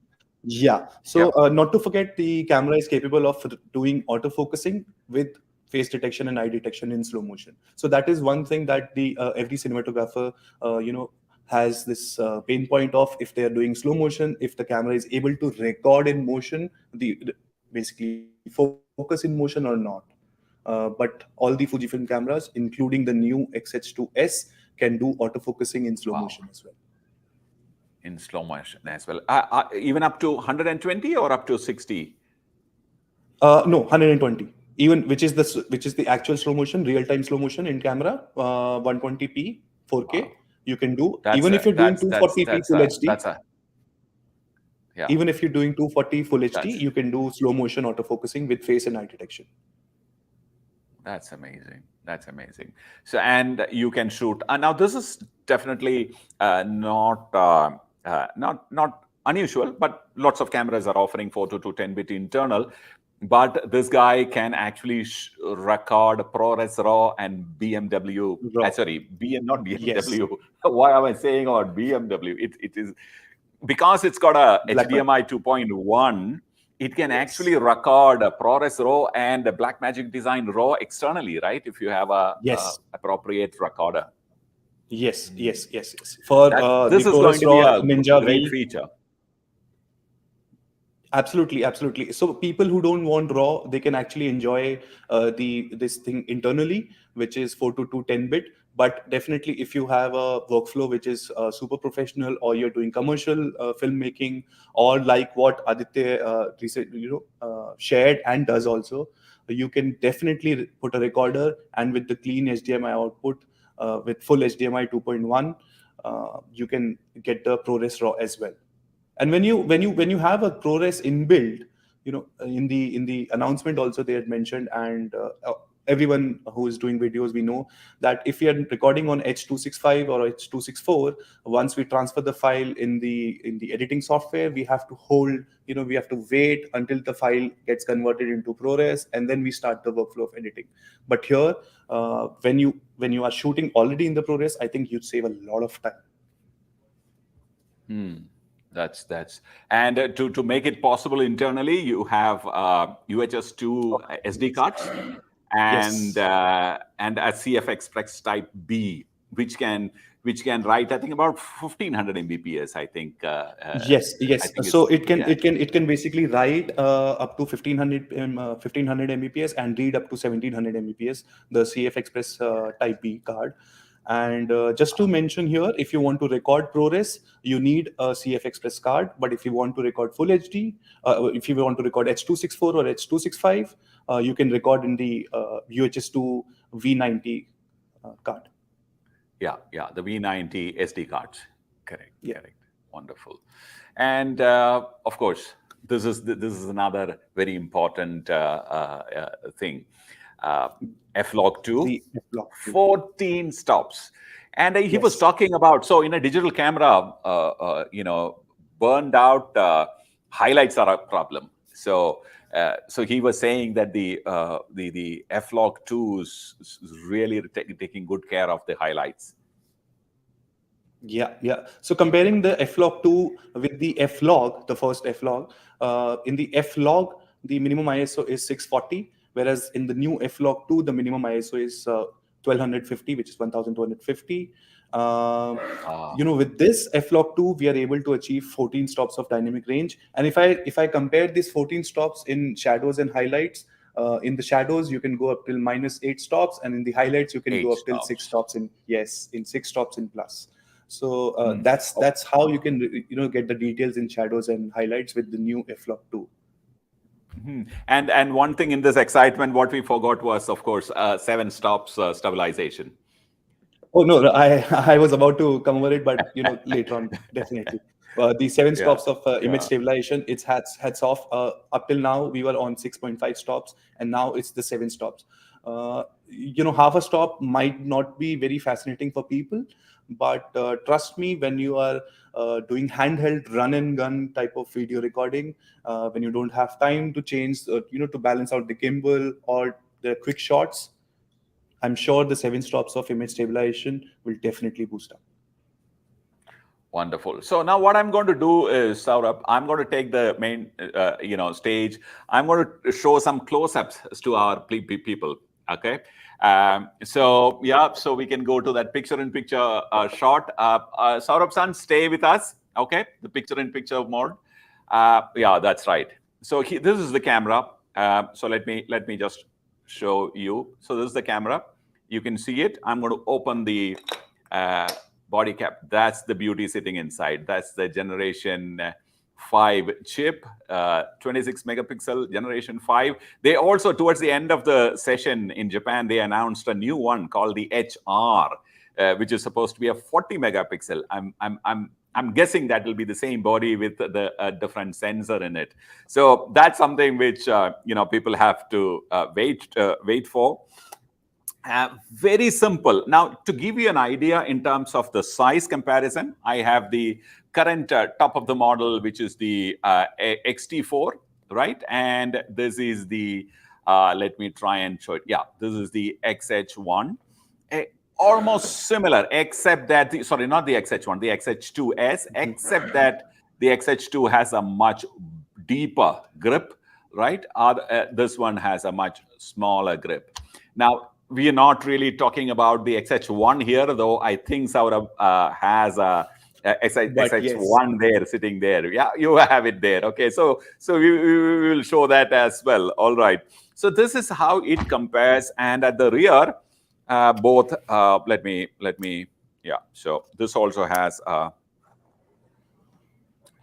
Yeah. So not to forget, the camera is capable of doing autofocusing with face detection and eye detection in slow motion. So that is one thing that the every cinematographer, has this pain point of, if they are doing slow motion, if the camera is able to record in motion, basically focus in motion or not. But all the Fujifilm cameras, including the new XH2S, can do autofocusing in slow motion as well. In slow motion as well, even up to 120 or up to 60? No, 120. Even which is the actual slow motion, real time slow motion in camera, 120p, 4K. Wow. You can do even if you're doing 240p full HD. Even if you're doing 240 full HD, you can do slow motion autofocusing with face and eye detection. That's amazing. That's amazing. So, and you can shoot. Now, this is definitely not unusual, but lots of cameras are offering 4:2 10-bit internal. But this guy can actually record ProRes RAW and BMW. Not BMW. Yes. Why am I saying about BMW? It is because it's got a HDMI 2.1. It can actually record a ProRes RAW and a Blackmagic Design RAW externally, right? If you have a appropriate recorder. Yes. For this is going to be a Ninja great feature. Absolutely. So people who don't want RAW, they can actually enjoy this thing internally, which is 4:2 10-bit. But definitely, if you have a workflow which is super professional, or you're doing commercial filmmaking, or like what Aditya shared and does also, you can definitely put a recorder, and with the clean HDMI output, with full HDMI 2.1, you can get the ProRes RAW as well. And when you have a ProRes inbuilt, in the announcement also they had mentioned, and everyone who is doing videos, we know that if you are recording on H.265 or H.264, once we transfer the file in the editing software, we have to hold, we have to wait until the file gets converted into ProRes, and then we start the workflow of editing. But here, when you are shooting already in the ProRes, I think you'd save a lot of time. That's and to make it possible internally, you have UHS-2 SD cards and a CF Express Type B, which can write, I think, about 1500 Mbps. I think. Yes. So it can basically write up to 1500 Mbps and read up to 1700 Mbps. The CF Express Type B card. And just to mention here, if you want to record ProRes, you need a CF Express card. But if you want to record full HD, if you want to record H.264 or H.265, you can record in the UHS-2 V90 card. Yeah, the V90 SD cards. Correct. Wonderful. And of course, this is another very important thing. F-Log2, 14 stops. And he was talking about, so in a digital camera, burned out highlights are a problem. So he was saying that the F-Log2 is really taking good care of the highlights. Yeah. So comparing the F-Log2 with the F-Log, the first F-Log, in the F-Log, the minimum ISO is 640. Whereas in the new F-Log2, the minimum ISO is 1250, which is 1250. With this F-Log2, we are able to achieve 14 stops of dynamic range. And if I compare these 14 stops in shadows and highlights In the shadows, you can go up till -8 stops, and in the highlights, you can 8 go up till stops. 6 stops in 6 stops in plus. So that's how you can get the details in shadows and highlights with the new f-log 2. And one thing in this excitement, what we forgot was, of course, 7 stops stabilization. Oh no, I was about to come over it, but later on, definitely. The 7 stops of image stabilization, it's hats off. Up till now, we were on 6.5 stops, and now it's the 7 stops. Half a stop might not be very fascinating for people, but trust me, when you are doing handheld run and gun type of video recording, when you don't have time to change, to balance out the gimbal or the quick shots, I'm sure the 7 stops of image stabilization will definitely boost up. Wonderful. So now what I'm going to do is, Saurabh, I'm going to take the main, stage. I'm going to show some close-ups to our people. Okay. So we can go to that picture-in-picture shot. Saurabh-san, stay with us. Okay. The picture-in-picture mode. That's right. So this is the camera. So let me just show you. So this is the camera. You can see it. I'm going to open the body cap. That's the beauty sitting inside. That's the Generation 5 chip, 26 megapixel Generation 5. They also, towards the end of the session in Japan, they announced a new one called the HR, which is supposed to be a 40 megapixel. I'm guessing that will be the same body with the different sensor in it. So that's something which people have to wait for. Very simple. Now, to give you an idea in terms of the size comparison, I have the current top of the model, which is the XT4, right? And this is the, let me try and show it. Yeah, this is the XH1. Almost similar, except that, not the XH1, the XH2S, except that the XH2 has a much deeper grip, right? This one has a much smaller grip. Now, we are not really talking about the XH1 here, though I think Saurabh has a XH1 there, sitting there. Yeah, you have it there. Okay, so we will show that as well. All right. So this is how it compares. And at the rear, both, let me, so this also has, all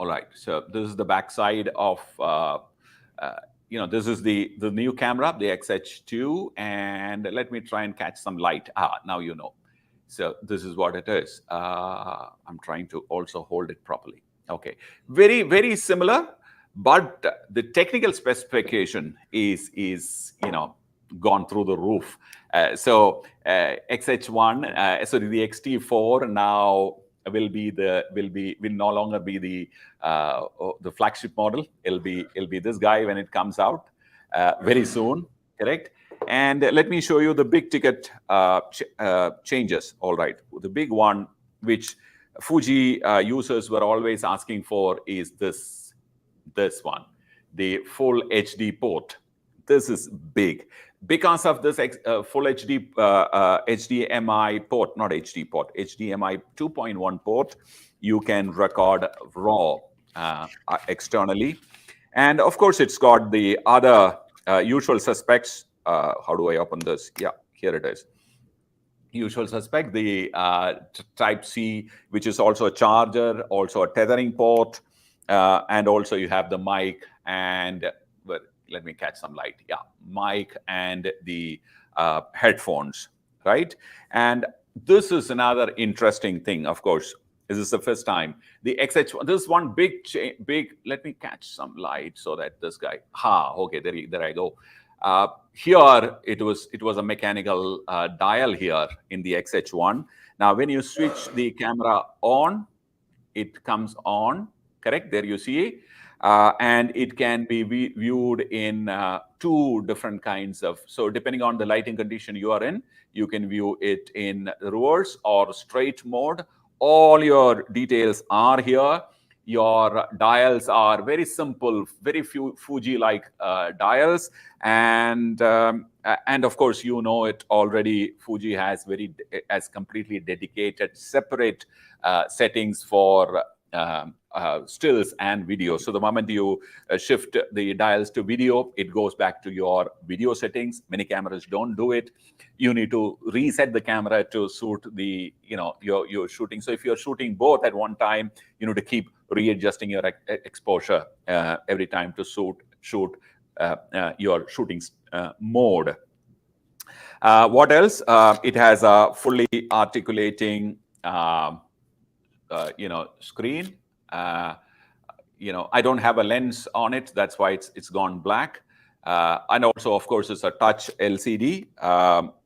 right. So this is the backside of, this is the new camera, the XH2, and let me try and catch some light. Now you know. So this is what it is. I'm trying to also hold it properly. Okay, very, very similar, but the technical specification is gone through the roof. So XH1, so the XT4 now will no longer be the flagship model. It'll be this guy when it comes out very soon, correct? And let me show you the big ticket changes. All right, the big one which Fuji users were always asking for is this one, the full HD port. This is big. Because of this full HD HDMI port, not HD port, HDMI 2.1 port, you can record RAW externally. And of course, it's got the other usual suspects. How do I open this? Yeah, here it is. Usual suspect, the Type-C, which is also a charger, also a tethering port, and also you have the mic and, well, let me catch some light. Yeah, mic and the headphones, right? And this is another interesting thing, of course. This is the first time. The XH1, this is one big, let me catch some light so that this guy, okay, there I go. Here, it was a mechanical dial here in the XH1. Now, when you switch the camera on, it comes on, correct? There you see. And it can be viewed in 2 different kinds of, so depending on the lighting condition you are in, you can view it in reverse or straight mode. All your details are here. Your dials are very simple, very few Fuji-like dials. And of course, you know it already, Fuji has completely dedicated separate settings for stills and video. So the moment you shift the dials to video, it goes back to your video settings. Many cameras don't do it. You need to reset the camera to suit the, your shooting. So if you're shooting both at one time, you need to keep readjusting your exposure every time to shoot your shooting mode. What else? It has a fully articulating screen. I don't have a lens on it. That's why it's gone black. And also, of course, it's a touch LCD,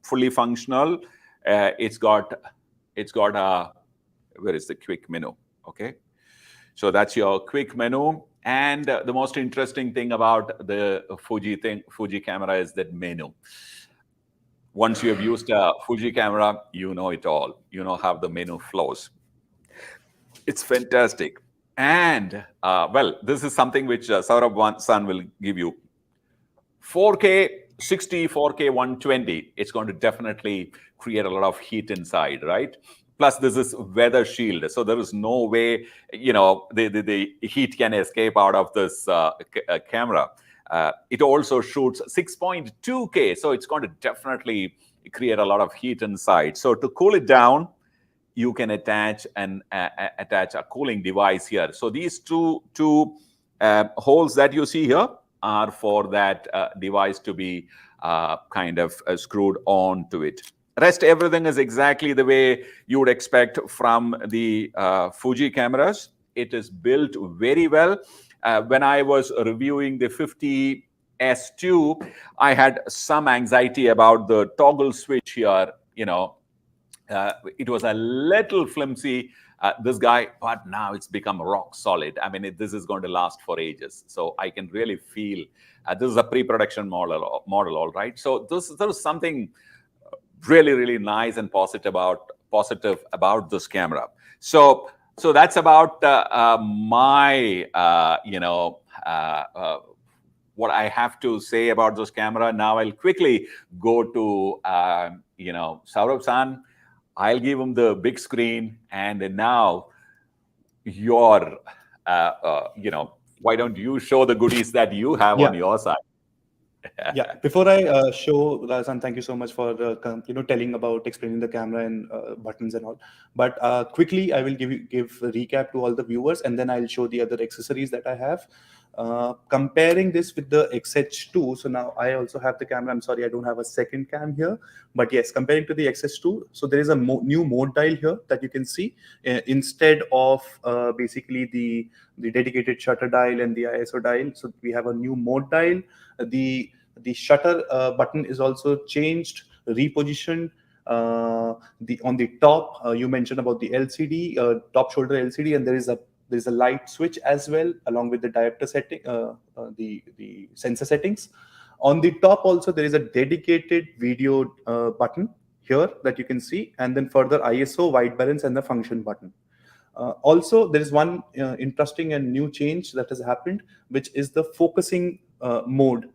fully functional. It's got a, where is the quick menu? Okay. So that's your quick menu. And the most interesting thing about the Fuji camera is that menu. Once you have used a Fuji camera, you know it all. You know how the menu flows. It's fantastic. And, this is something which Saurabh-san will give you. 4K 60, 4K 120, it's going to definitely create a lot of heat inside, right? Plus, this is weather shield, so there is no way, the heat can escape out of this camera. It also shoots 6.2K, so it's going to definitely create a lot of heat inside. So to cool it down, you can attach a cooling device here. So these two holes that you see here are for that device to be kind of screwed on to it. Rest everything is exactly the way you would expect from the Fuji cameras. It is built very well. When I was reviewing the 50S2, I had some anxiety about the toggle switch here. It was a little flimsy, this guy, but now it's become rock solid. I mean, this is going to last for ages. So I can really feel this is a pre-production model, all right? So there was something really, really nice and positive about this camera. So that's about my, what I have to say about this camera. Now I'll quickly go to, Saurabh-san. I'll give him the big screen, and now why don't you show the goodies that you have on your side? Yeah, before I show, Razan, thank you so much for explaining the camera and buttons and all. But quickly, I will give a recap to all the viewers, and then I'll show the other accessories that I have. Comparing this with the XH2, so now I also have the camera. I'm sorry, I don't have a second cam here, but yes, comparing to the XH2, so there is a new mode dial here that you can see instead of basically the dedicated shutter dial and the ISO dial. So we have a new mode dial. The shutter button is also changed, repositioned. On the top, you mentioned about the LCD, top shoulder LCD, and there's a light switch as well, along with the diopter setting, the sensor settings. On the top also, there is a dedicated video button here that you can see, and then further ISO, white balance, and the function button. Also, there is one interesting and new change that has happened, which is the focusing mode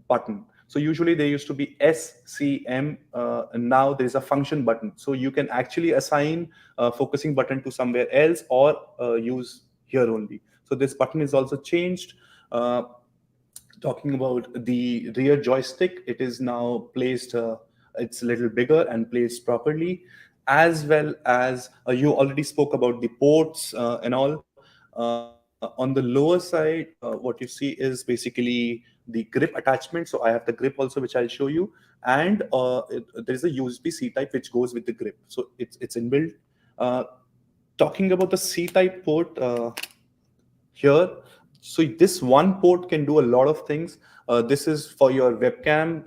button. So usually there used to be SCM, and now there is a function button. So you can actually assign a focusing button to somewhere else or use here only. So this button is also changed. Talking about the rear joystick, it is now placed, it's a little bigger and placed properly, as well as you already spoke about the ports and all. On the lower side, what you see is basically the grip attachment. So I have the grip also, which I'll show you. And there is a USB C-type which goes with the grip. So it's inbuilt. Talking about the C-type port here. So this one port can do a lot of things. This is for your webcam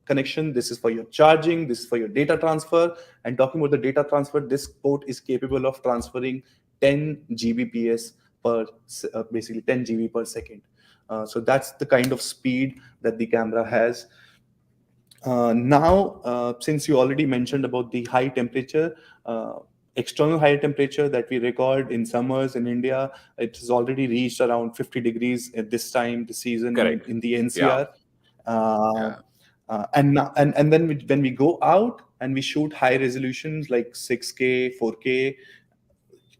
connection. This is for your charging. This is for your data transfer. And talking about the data transfer, this port is capable of transferring 10 Gbps per, basically 10 GB per second. So that's the kind of speed that the camera has. Now, since you already mentioned about the high temperature, external high temperature that we record in summers in India, it has already reached around 50 degrees at this time, the season in the NCR. Yeah. And then when we go out and we shoot high resolutions like 6K, 4K,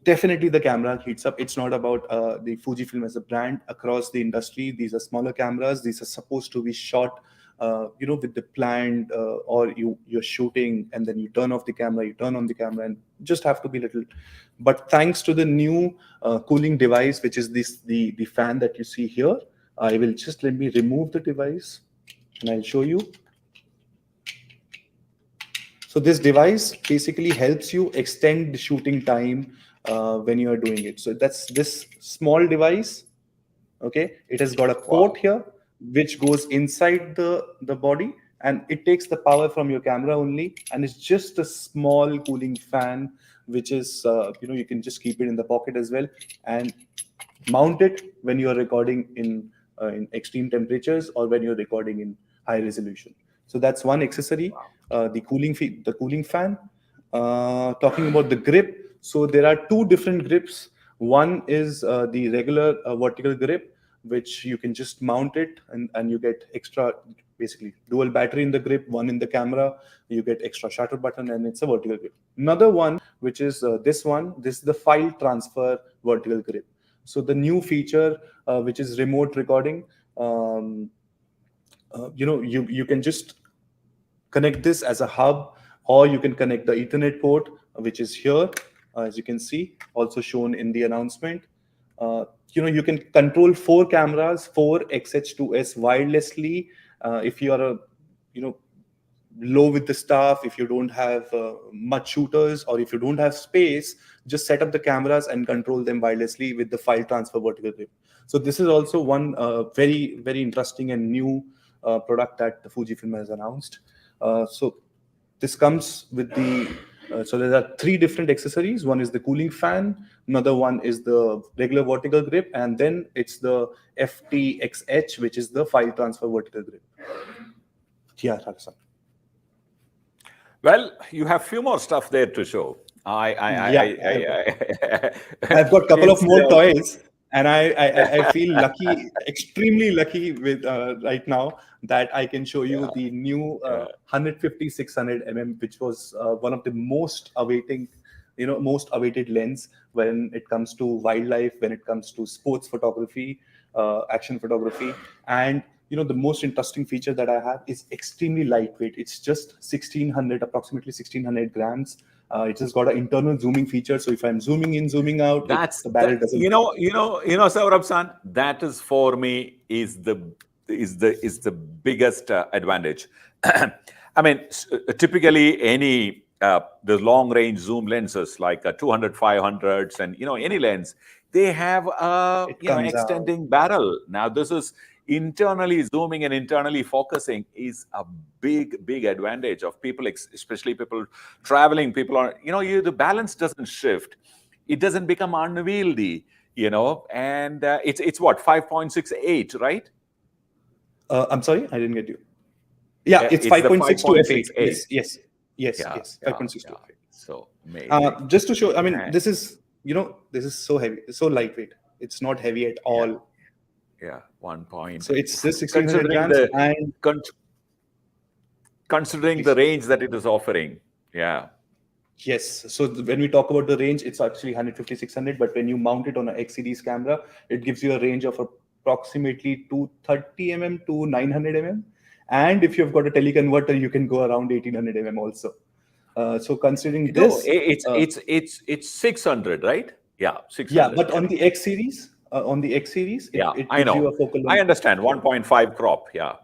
definitely the camera heats up. It's not about the Fujifilm as a brand across the industry. These are smaller cameras. These are supposed to be shot, with the planned, or you're shooting and then you turn off the camera, you turn on the camera, and just have to be little. But thanks to the new cooling device, which is the fan that you see here, I will just let me remove the device and I'll show you. So this device basically helps you extend the shooting time when you are doing it. So that's this small device. Okay, it has got a port here which goes inside the body, and it takes the power from your camera only, and it's just a small cooling fan, which is you can just keep it in the pocket as well and mount it when you are recording in extreme temperatures or when you're recording in high resolution. So that's one accessory, the cooling fan. Talking about the grip, so there are two different grips. One is the regular vertical grip, which you can just mount it, and you get extra, basically dual battery in the grip, one in the camera. You get extra shutter button, and it's a vertical grip. Another one, which is this one. This is the file transfer vertical grip. So the new feature, which is remote recording, you can just connect this as a hub, or you can connect the Ethernet port, which is here, as you can see, also shown in the announcement. You can control 4 cameras, 4 XH2S wirelessly. If you are low with the staff, if you don't have much shooters, or if you don't have space, just set up the cameras and control them wirelessly with the file transfer vertical grip. So this is also one very, very interesting and new product that the Fujifilm has announced. So this comes with the so there are 3 different accessories. One is the cooling fan, another one is the regular vertical grip, and then it's the FTXH, which is the file transfer vertical grip. Yeah, Radhakrishnan. Well, you have few more stuff there to show. I've got a couple of more toys, and I feel lucky, extremely lucky with right now that I can show you the new 150-600 mm, which was one of the most awaited lens when it comes to wildlife, when it comes to sports photography, action photography. And the most interesting feature that I have is extremely lightweight. It's just approximately 1600 grams. It has got an internal zooming feature. So if I'm zooming in, zooming out, the barrel doesn't. Saurabh-san, that is for me is the biggest advantage. I mean, typically any the long range zoom lenses like 200, 500s, and any lens, they have extending barrel. Now this is internally zooming and internally focusing is a big advantage of people, especially people traveling. People are, the balance doesn't shift, it doesn't become unwieldy, and it's what, 5.68, right? I'm sorry, I didn't get you. Yeah, it's 5.6 to f8. Yes, 5.6 to f8. So amazing. Just to show, I mean, this is so heavy, so lightweight. It's not heavy at all. Yeah, 1 point. So it's just 1600 grams. And considering the range that it is offering. Yeah. Yes. So when we talk about the range, it's actually 150-600. But when you mount it on an X series camera, it gives you a range of approximately 230 mm to 900 mm. And if you've got a teleconverter, you can go around 1800 mm also. So considering this, it's 600, right? Yeah, 600. Yeah, but on the X series, it gives you a focal length. I understand. 1.5 crop. Yeah.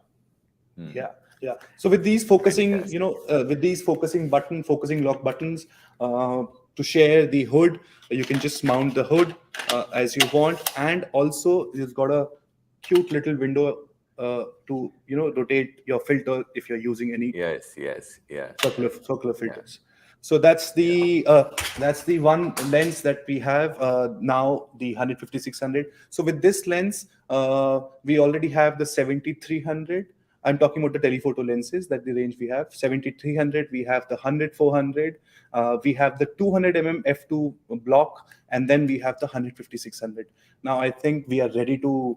Yeah. So with these focusing, focusing lock buttons, to share the hood, you can just mount the hood as you want, and also you've got a cute little window to rotate your filter if you're using any circular filters. So that's the one lens that we have now, the 150-600. So with this lens, we already have the 70-300. I'm talking about the telephoto lenses, that the range we have. 70-300, we have the 100-400, we have the 200 mm f2 block, and then we have the 150-600. Now I think we are ready to,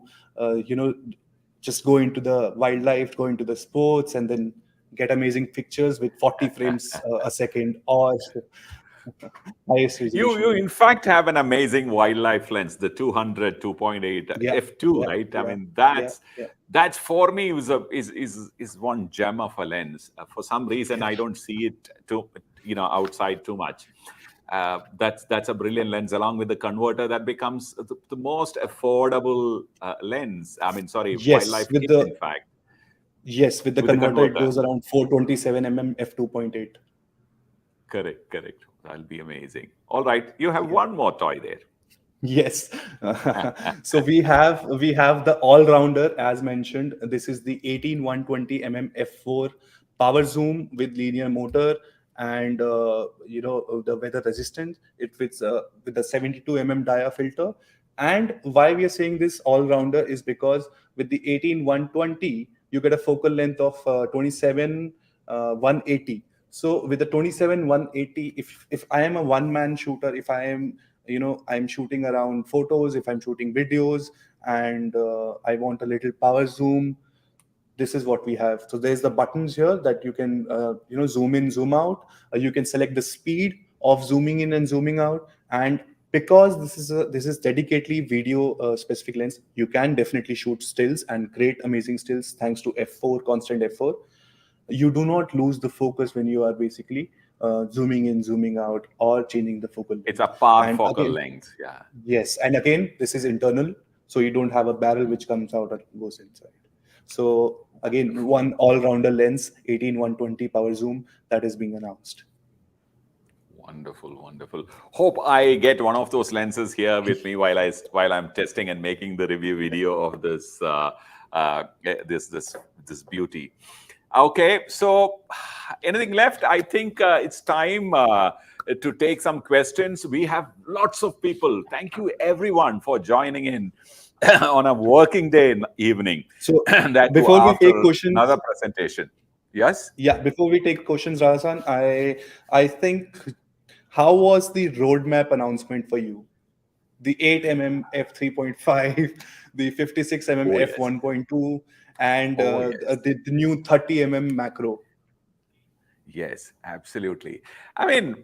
just go into the wildlife, go into the sports, and then get amazing pictures with 40 frames a second, or highest You resolution. in fact have an amazing wildlife lens, the 200 2.8 Yeah, f2, yeah, right? I yeah, mean, yeah, yeah. that's for me is one gem of a lens. For some reason, I don't see it outside too much. That's a brilliant lens, along with the converter that becomes the most affordable lens. I mean, sorry, Yes, wildlife with kit, in the fact, yes, with the with the converter, it converter. goes around 427 f2.8. Correct. That'll be amazing. All right, you have Yeah. one more toy there. Yes. So we have the all-rounder as mentioned. This is the 18120 f4 power zoom with linear motor and the weather resistant. It fits with the 72 dia filter. And why we are saying this all-rounder is because with the 18120 you get a focal length of 27 180. So with the 27 180, if I am a one-man shooter, if I am I'm shooting around photos, if I'm shooting videos, and I want a little power zoom, this is what we have. So there's the buttons here that you can zoom in, zoom out. You can select the speed of zooming in and zooming out. And because this is dedicatedly video specific lens, you can definitely shoot stills and create amazing stills thanks to f4, constant f4. You do not lose the focus when you are basically zooming in, zooming out, or changing the focal It's length. a par And focal again, length. Yeah. yes, and again, this is internal, so you don't have a barrel which comes out or goes inside. So again, Wonderful. one all-rounder lens, 18120 power zoom that is being announced. Wonderful. Hope I get one of those lenses here with me while I'm testing and making the review video of this this beauty. Okay, so anything left? I think it's time to take some questions. We have lots of people. Thank you everyone for joining in on a working day evening. So That too before we after take questions, another presentation. Yes. yeah, before we take questions, Rajan, I think, how was the roadmap announcement for you? The 8 f3.5, the 56 Oh yes. f1.2, and Oh yes. the new 30 macro. Yes, absolutely. I mean,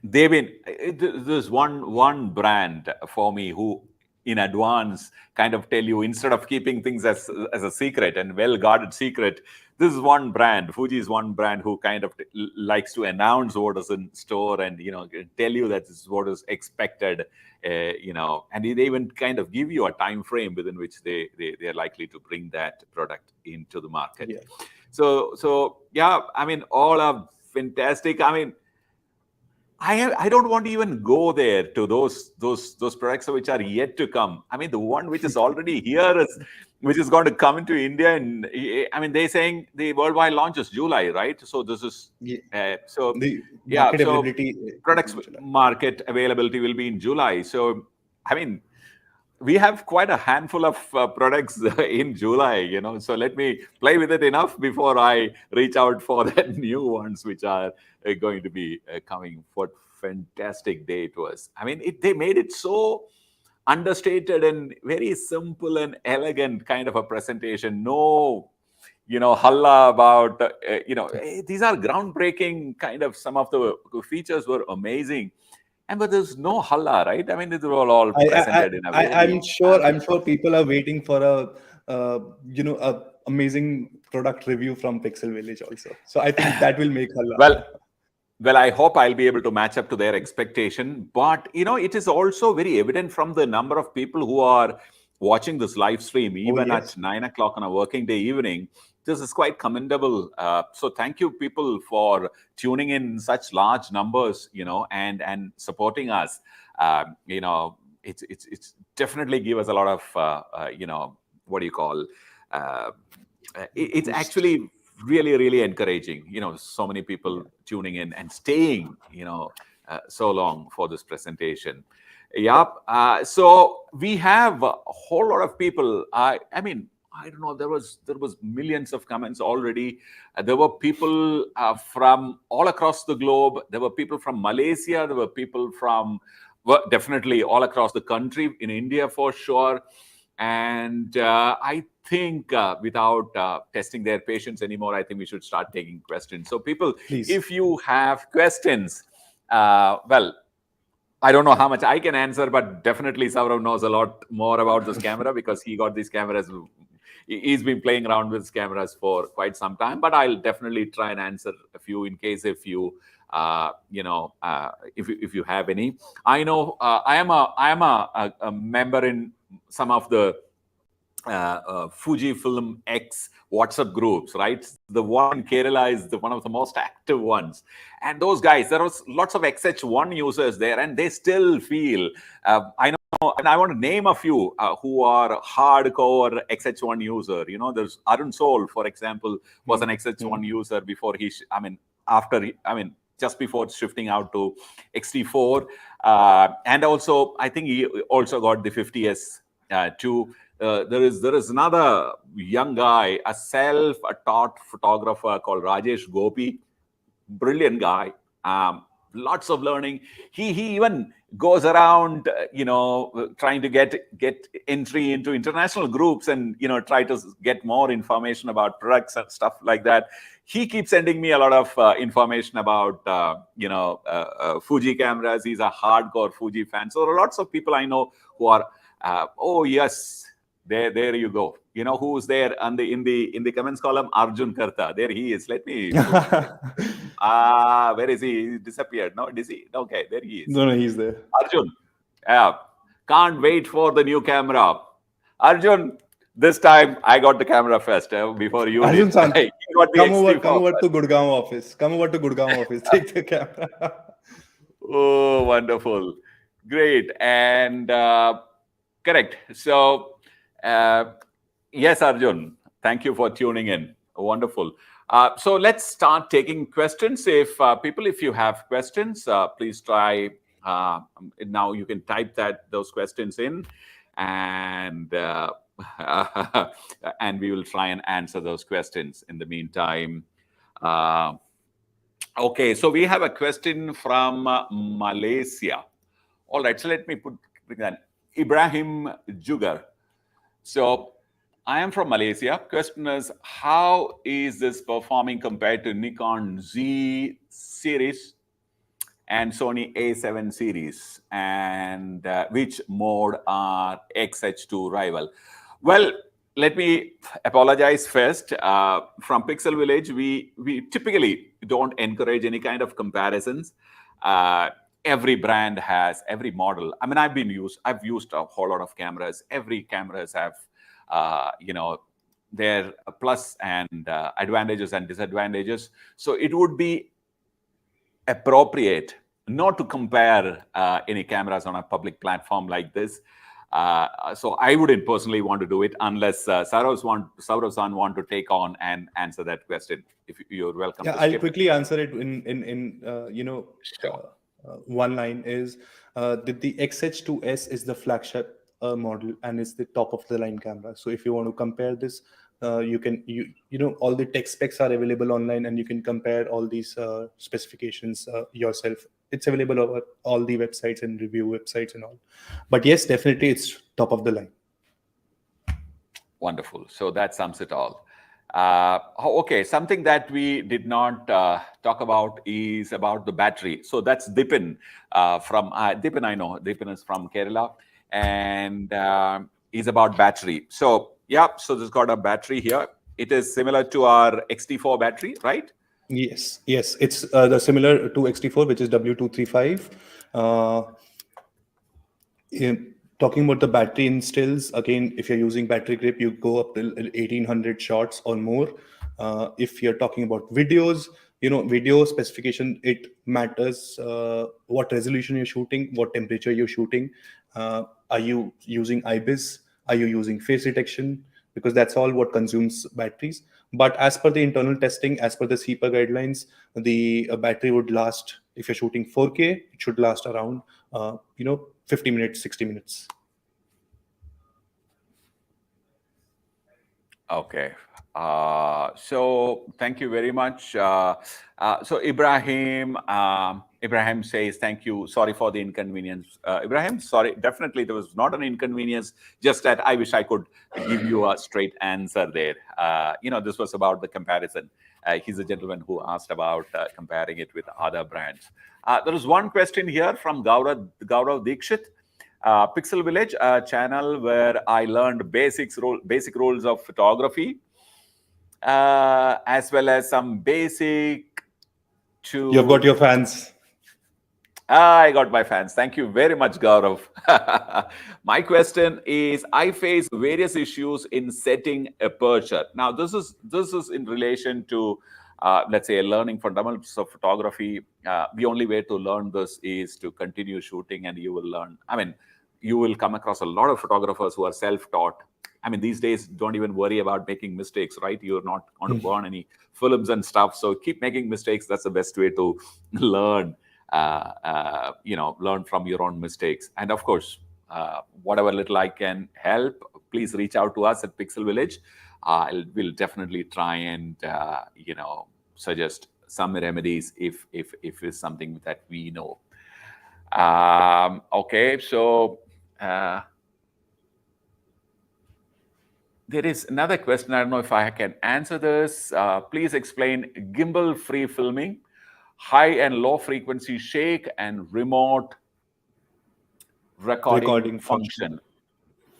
they've been there's one brand for me who in advance kind of tell you, instead of keeping things as a secret and well guarded secret, this is one brand. Fuji is one brand who kind of likes to announce what is in store and tell you that this is what is expected. And they even kind of give you a time frame within which they're likely to bring that product into the market. Yeah. So yeah, I mean, all are fantastic. I mean, I don't want to even go there to those products which are yet to come. I mean, the one which is already here is which is going to come into India, and I mean, they're saying the worldwide launch is July, right? So this is Yeah. so The yeah. market So availability products in July. market availability will be in July. So I mean, we have quite a handful of products in July, so let me play with it enough before I reach out for the new ones, which are going to be coming. What fantastic day it was. I mean, they made it so understated and very simple and elegant kind of a presentation. No, halla about, these are groundbreaking kind of, some of the features were amazing. But there's no halla, right? I mean, these were all I, I, presented in a I'm very sure. I'm sure people are waiting for a amazing product review from Pixel Village also. So I think that will make well. Allah. Well, I hope I'll be able to match up to their expectation. But it is also very evident from the number of people who are watching this live stream, Oh even yes. at 9 o'clock on a working day evening. This is quite commendable. So thank you, people, for tuning in such large numbers, and supporting us. It's definitely give us a lot of what do you call? Uh, it's Boost. actually really encouraging, so many people Yeah. tuning in and staying so long for this presentation. Yep. So we have a whole lot of people. I mean, I don't know, there was millions of comments already. There were people from all across the globe. There were people from Malaysia. There were people from, well, definitely all across the country, in India for sure. And I think without testing their patience anymore, I think we should start taking questions. So people, Please. if you have questions, Well, I don't know how much I can answer, but definitely Saurav knows a lot more about this camera because he got these cameras. He's been playing around with cameras for quite some time. But I'll definitely try and answer a few in case if you, if you have any. I know I am a member in some of the FujiFilm X WhatsApp groups, right? The one in Kerala is one of the most active ones. And those guys, there was lots of XH1 users there, and they still feel, I know, and I want to name a few who are hardcore XH1 user. You know, there's Arun Sol, for example, was an XH1 user before just before shifting out to XT4. And also, I think he also got the 50S too. There is another young guy, a self-taught photographer called Rajesh Gopi. Brilliant guy. Lots of learning. He even goes around, trying to get entry into international groups and try to get more information about products and stuff like that. He keeps sending me a lot of information about Fuji cameras. He's a hardcore Fuji fan. So there are lots of people I know who are oh yes. There you go. You know who's there in the comments column? Arjun Karta. There he is. Let me. Where is he? He disappeared. No, is he? Okay, there he is. No, he's there. Arjun. Can't wait for the new camera. Arjun, this time I got the camera first before you. Arjun, did. come over to Gurgaon office. Come over to Gurgaon office. Take the camera. Oh, wonderful. Great. And correct. So, yes, Arjun, thank you for tuning in. Wonderful. So let's start taking questions. If you have questions, please try. Now you can type those questions in, and and we will try and answer those questions in the meantime. Okay, so we have a question from Malaysia. All right, so let me put that. Ibrahim Jugar. So I am from Malaysia. Question is, how is this performing compared to Nikon Z series and Sony A7 series? And which mode are XH2 rival? Well, let me apologize first. From Pixel Village, we typically don't encourage any kind of comparisons. Every brand has every model. I mean, I've used a whole lot of cameras. Every cameras have, their plus and advantages and disadvantages. So it would be appropriate not to compare any cameras on a public platform like this. So I wouldn't personally want to do it unless Saurav-san want to take on and answer that question. If you're welcome. Yeah, I'll quickly answer it in Sure. One line is the XH2S is the flagship model and it's the top of the line camera. So if you want to compare this, you can all the tech specs are available online and you can compare all these specifications yourself. It's available over all the websites and review websites and all. But yes, definitely it's top of the line. Wonderful. So that sums it all. Okay, something that we did not talk about is about the battery. So that's Dipin from Dipin. I know Dipin is from Kerala, and is about battery. So yeah, so this got a battery here. It is similar to our XT4 battery, right? Yes, it's the similar to XT4, which is W235. Talking about the battery in stills, again, if you're using battery grip, you go up to 1800 shots or more. If you're talking about videos, video specification, it matters what resolution you're shooting, what temperature you're shooting. Are you using IBIS? Are you using face detection? Because that's all what consumes batteries. But as per the internal testing, as per the CEPA guidelines, the battery would last, if you're shooting 4K, it should last around 50 minutes, 60 minutes. Okay. So thank you very much. So Ibrahim says, thank you. Sorry for the inconvenience. Ibrahim, sorry. Definitely there was not an inconvenience. Just that I wish I could give you a straight answer there. This was about the comparison. He's a gentleman who asked about comparing it with other brands. There is one question here from Gaurav Dikshit. Pixel Village, a channel where I learned basic rules of photography, as well as some basic to... You've got your fans. I got my fans. Thank you very much, Gaurav. My question is, I face various issues in setting aperture. Now, this is in relation to, let's say, learning fundamentals of photography. The only way to learn this is to continue shooting, and you will learn. I mean, you will come across a lot of photographers who are self-taught. I mean, these days, don't even worry about making mistakes, right? You're not going to burn any films and stuff. So keep making mistakes. That's the best way to learn. Learn from your own mistakes. And of course, whatever little I can help, please reach out to us at Pixel Village. We'll definitely try and, suggest some remedies if it's something that we know. Okay, so there is another question. I don't know if I can answer this. Please explain gimbal-free filming, high and low frequency shake, and remote recording function.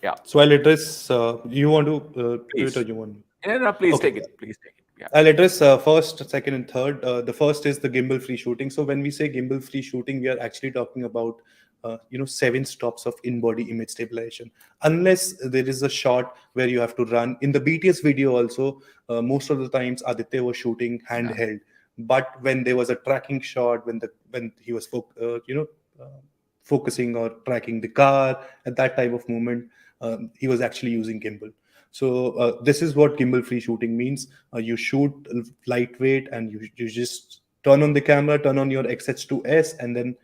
Yeah. So I'll address. You want to do it, or you want? No, please Okay. take it. Please take it. Yeah. I'll address first, second, and third. The first is the gimbal-free shooting. So when we say gimbal-free shooting, we are actually talking about 7 stops of in-body image stabilization. Unless there is a shot where you have to run. In the BTS video also, most of the times Aditya was shooting handheld. But when there was a tracking shot, when he was focusing or tracking the car at that type of moment, he was actually using gimbal. So this is what gimbal-free shooting means. You shoot lightweight, and you just turn on the camera, turn on your XH2S, and then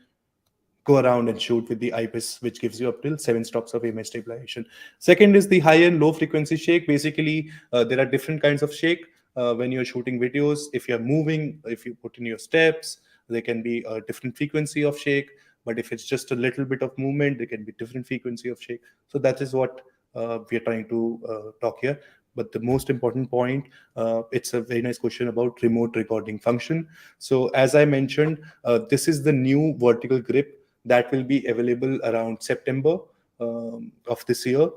go around and shoot with the IPIS, which gives you up till 7 stops of image stabilization. Second is the high and low frequency shake. Basically, there are different kinds of shake. When you're shooting videos, if you're moving, if you put in your steps, there can be a different frequency of shake. But if it's just a little bit of movement, there can be different frequency of shake. So that is what we are trying to talk here. But the most important point, it's a very nice question about remote recording function. So as I mentioned, this is the new vertical grip that will be available around September of this year.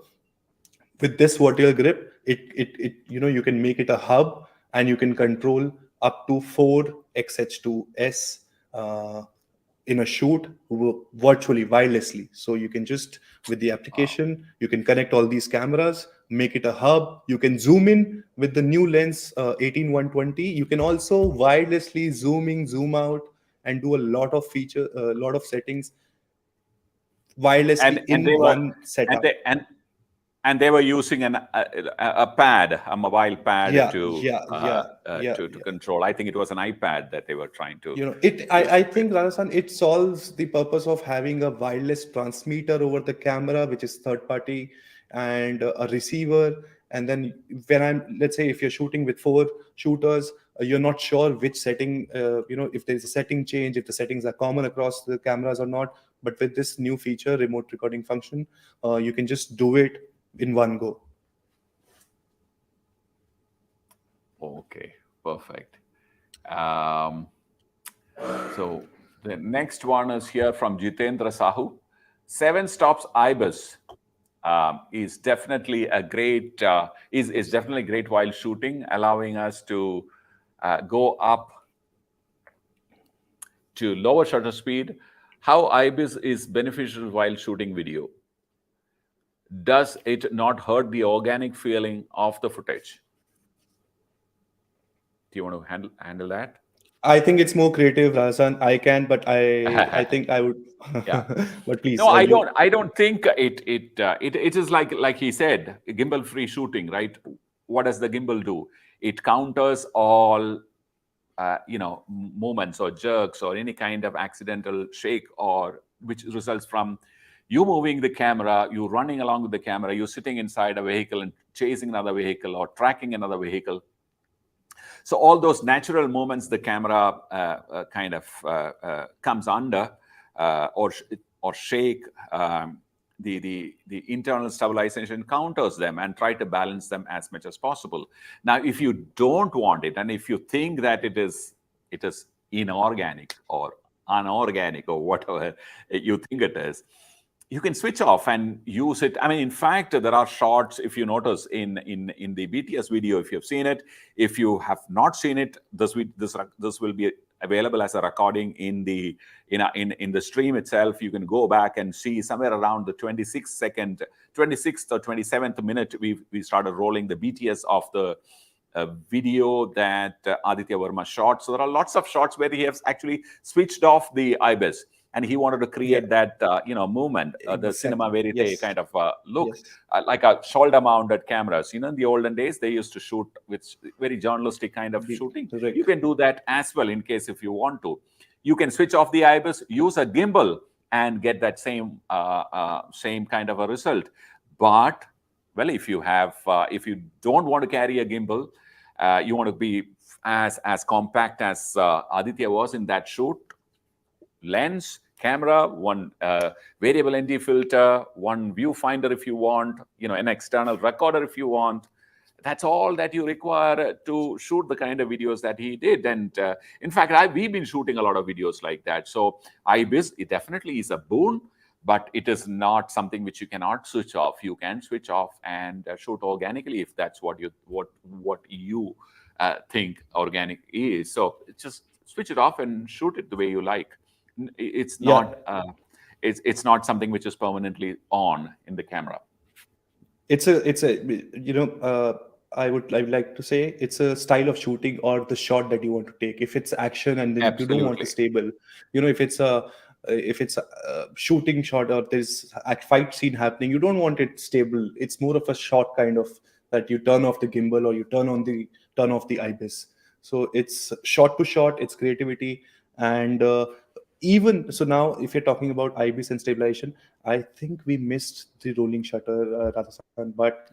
With this vertical grip, you can make it a hub, and you can control up to 4 XH2S in a shoot virtually, wirelessly. So you can just, with the application, you can connect all these cameras, make it a hub. You can zoom in with the new lens 18120. You can also wirelessly zoom in, zoom out, and do a lot of settings wirelessly one setup. And they were using a pad, a mobile pad to control. I think it was an iPad that they were trying to. I think, Radhakrishnan, it solves the purpose of having a wireless transmitter over the camera, which is third party, and a receiver. And then let's say if you're shooting with 4 shooters, you're not sure which setting, if there's a setting change, if the settings are common across the cameras or not. But with this new feature, remote recording function, you can just do it in one go. Okay, perfect. So the next one is here from Jitendra Sahu. 7 stops IBIS is definitely a great is definitely great while shooting, allowing us to go up to lower shutter speed. How IBIS is beneficial while shooting video? Does it not hurt the organic feeling of the footage? Do you want to handle that? I think it's more creative, Razan. I can, but I think I would. Yeah. But please. No, I don't think it is like he said, gimbal-free shooting, right? What does the gimbal do? It counters all movements or jerks or any kind of accidental shake, or which results from you moving the camera, you running along with the camera, you're sitting inside a vehicle and chasing another vehicle or tracking another vehicle. So all those natural movements the camera kind of comes under or shake the internal stabilization counters them and try to balance them as much as possible. Now, if you don't want it, and if you think that it is inorganic or unorganic or whatever you think it is, you can switch off and use it. I mean, in fact, there are shots, if you notice in the BTS video, if you've seen it. If you have not seen it, this will be available as a recording in the stream itself. You can go back and see somewhere around the 26th or 27th minute, we started rolling the BTS of the video that Aditya Varma shot. So there are lots of shots where he has actually switched off the IBIS, and he wanted to create that movement, the cinema verite kind of look, like a shoulder-mounted cameras. In the olden days, they used to shoot with very journalistic kind of shooting. Correct. You can do that as well in case if you want to. You can switch off the IBIS, use a gimbal, and get that same kind of a result. But well, if you don't want to carry a gimbal, you want to be as compact as Aditya was in that shoot. Lens, camera, one variable ND filter, one viewfinder if you want, an external recorder if you want. That's all that you require to shoot the kind of videos that he did. And in fact, we've been shooting a lot of videos like that. So IBIS, it definitely is a boon, but it is not something which you cannot switch off. You can switch off and shoot organically if that's what you think organic is. So just switch it off and shoot it the way you like. It's not it's not something which is permanently on in the camera. I would like to say it's a style of shooting or the shot that you want to take. If it's action and then Absolutely. you don't want it stable, if it's a shooting shot or there's a fight scene happening, you don't want it stable. It's more of a shot kind of that you turn off the gimbal or you turn off the IBIS. So it's shot to shot, it's creativity. And even so, now if you're talking about IBIS and stabilization, I think we missed the rolling shutter, Radhakrishnan. But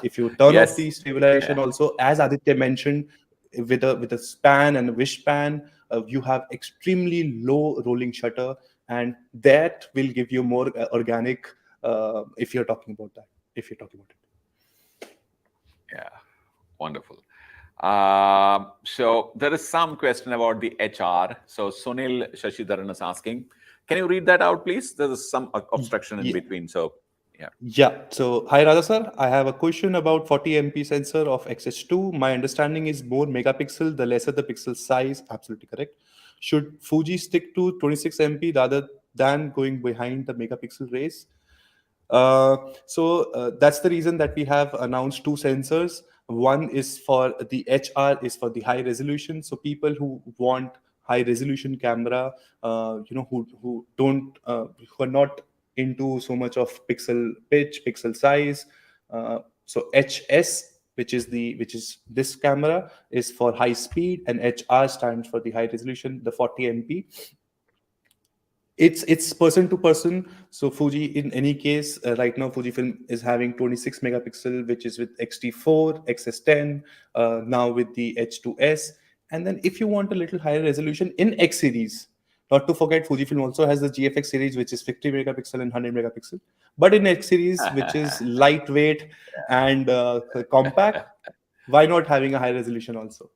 if you turn off the stabilization also, as Aditya mentioned, with a span and a wish span, you have extremely low rolling shutter, and that will give you more organic. If you're talking about it. Yeah, wonderful. So there is some question about the HR. So Sunil Shashidharan is asking, can you read that out, please? There is some obstruction in between. So So hi Radha sir, I have a question about 40 MP sensor of XH2. My understanding is more megapixel, the lesser the pixel size. Absolutely correct. Should Fuji stick to 26 MP rather than going behind the megapixel race? So that's the reason that we have announced two sensors. One is for the HR, is for the high resolution. So people who want high resolution camera, who are not into so much of pixel pitch, pixel size. So HS, which is this camera, is for high speed, and HR stands for the high resolution, the 40 MP. It's person to person. So Fuji, in any case, right now Fujifilm is having 26 megapixel, which is with X-T4, XS10, now with the H2S. And then if you want a little higher resolution in X series, not to forget, Fujifilm also has the GFX series, which is 50 megapixel and 100 megapixel. But in X series, which is lightweight and compact, why not having a high resolution also?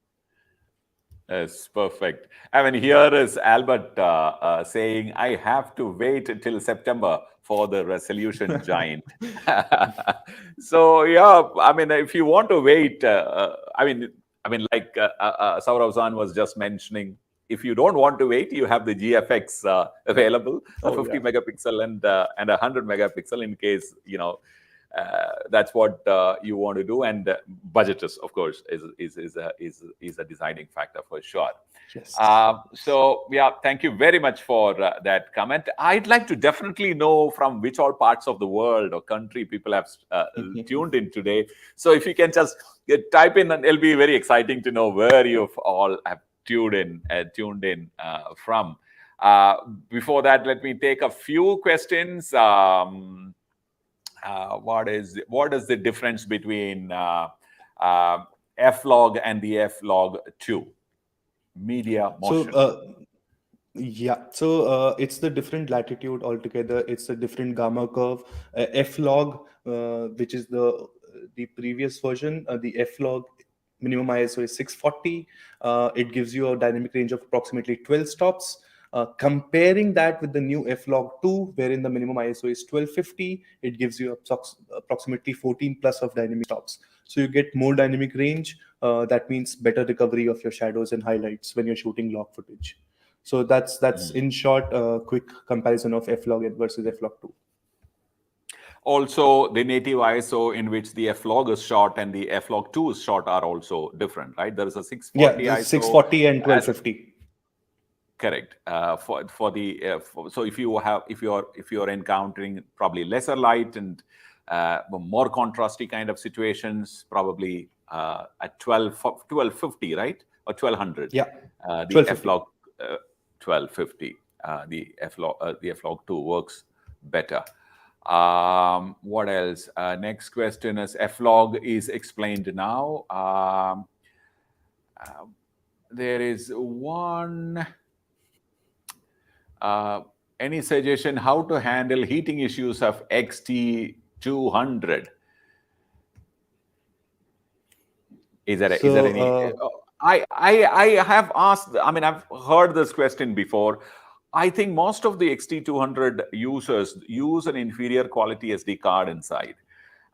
Yes, perfect. I mean, here is Albert saying, I have to wait until September for the resolution giant. So, yeah, I mean, if you want to wait, like Saurav-san was just mentioning, if you don't want to wait, you have the GFX available, 50 megapixel and 100 megapixel in case, that's what you want to do. And budget is, of course, is a deciding factor for sure. Yes. So, yeah, thank you very much for that comment. I'd like to definitely know from which all parts of the world or country people have tuned in today. So if you can just type in, and it'll be very exciting to know where you all have tuned in from. Before that, let me take a few questions. What is the difference between F-Log and the F-Log 2? Media motion. So Yeah, so it's the different latitude altogether. It's a different gamma curve. F-log, which is the previous version, the F-log minimum ISO is 640. It gives you a dynamic range of approximately 12 stops. Comparing that with the new F-log 2, wherein the minimum ISO is 1250, it gives you approximately 14 plus of dynamic stops. So you get more dynamic range. That means better recovery of your shadows and highlights when you're shooting log footage. So that's in short, a quick comparison of F-log versus F-log 2. Also, the native ISO in which the F-log is shot and the F-log 2 is shot are also different, right? There is a 640 Yeah, the ISO 640 and as 1250. correct. So if you're encountering probably lesser light and more contrasty kind of situations, probably at 1250, right? Or 1200. Yeah, The 1250. F-log 1250. The F-log 2 works better. What else? Next question is F-log is explained now. There is one. Any suggestion how to handle heating issues of XT200? Is there any? I have asked. I mean, I've heard this question before. I think most of the XT200 users use an inferior quality SD card inside.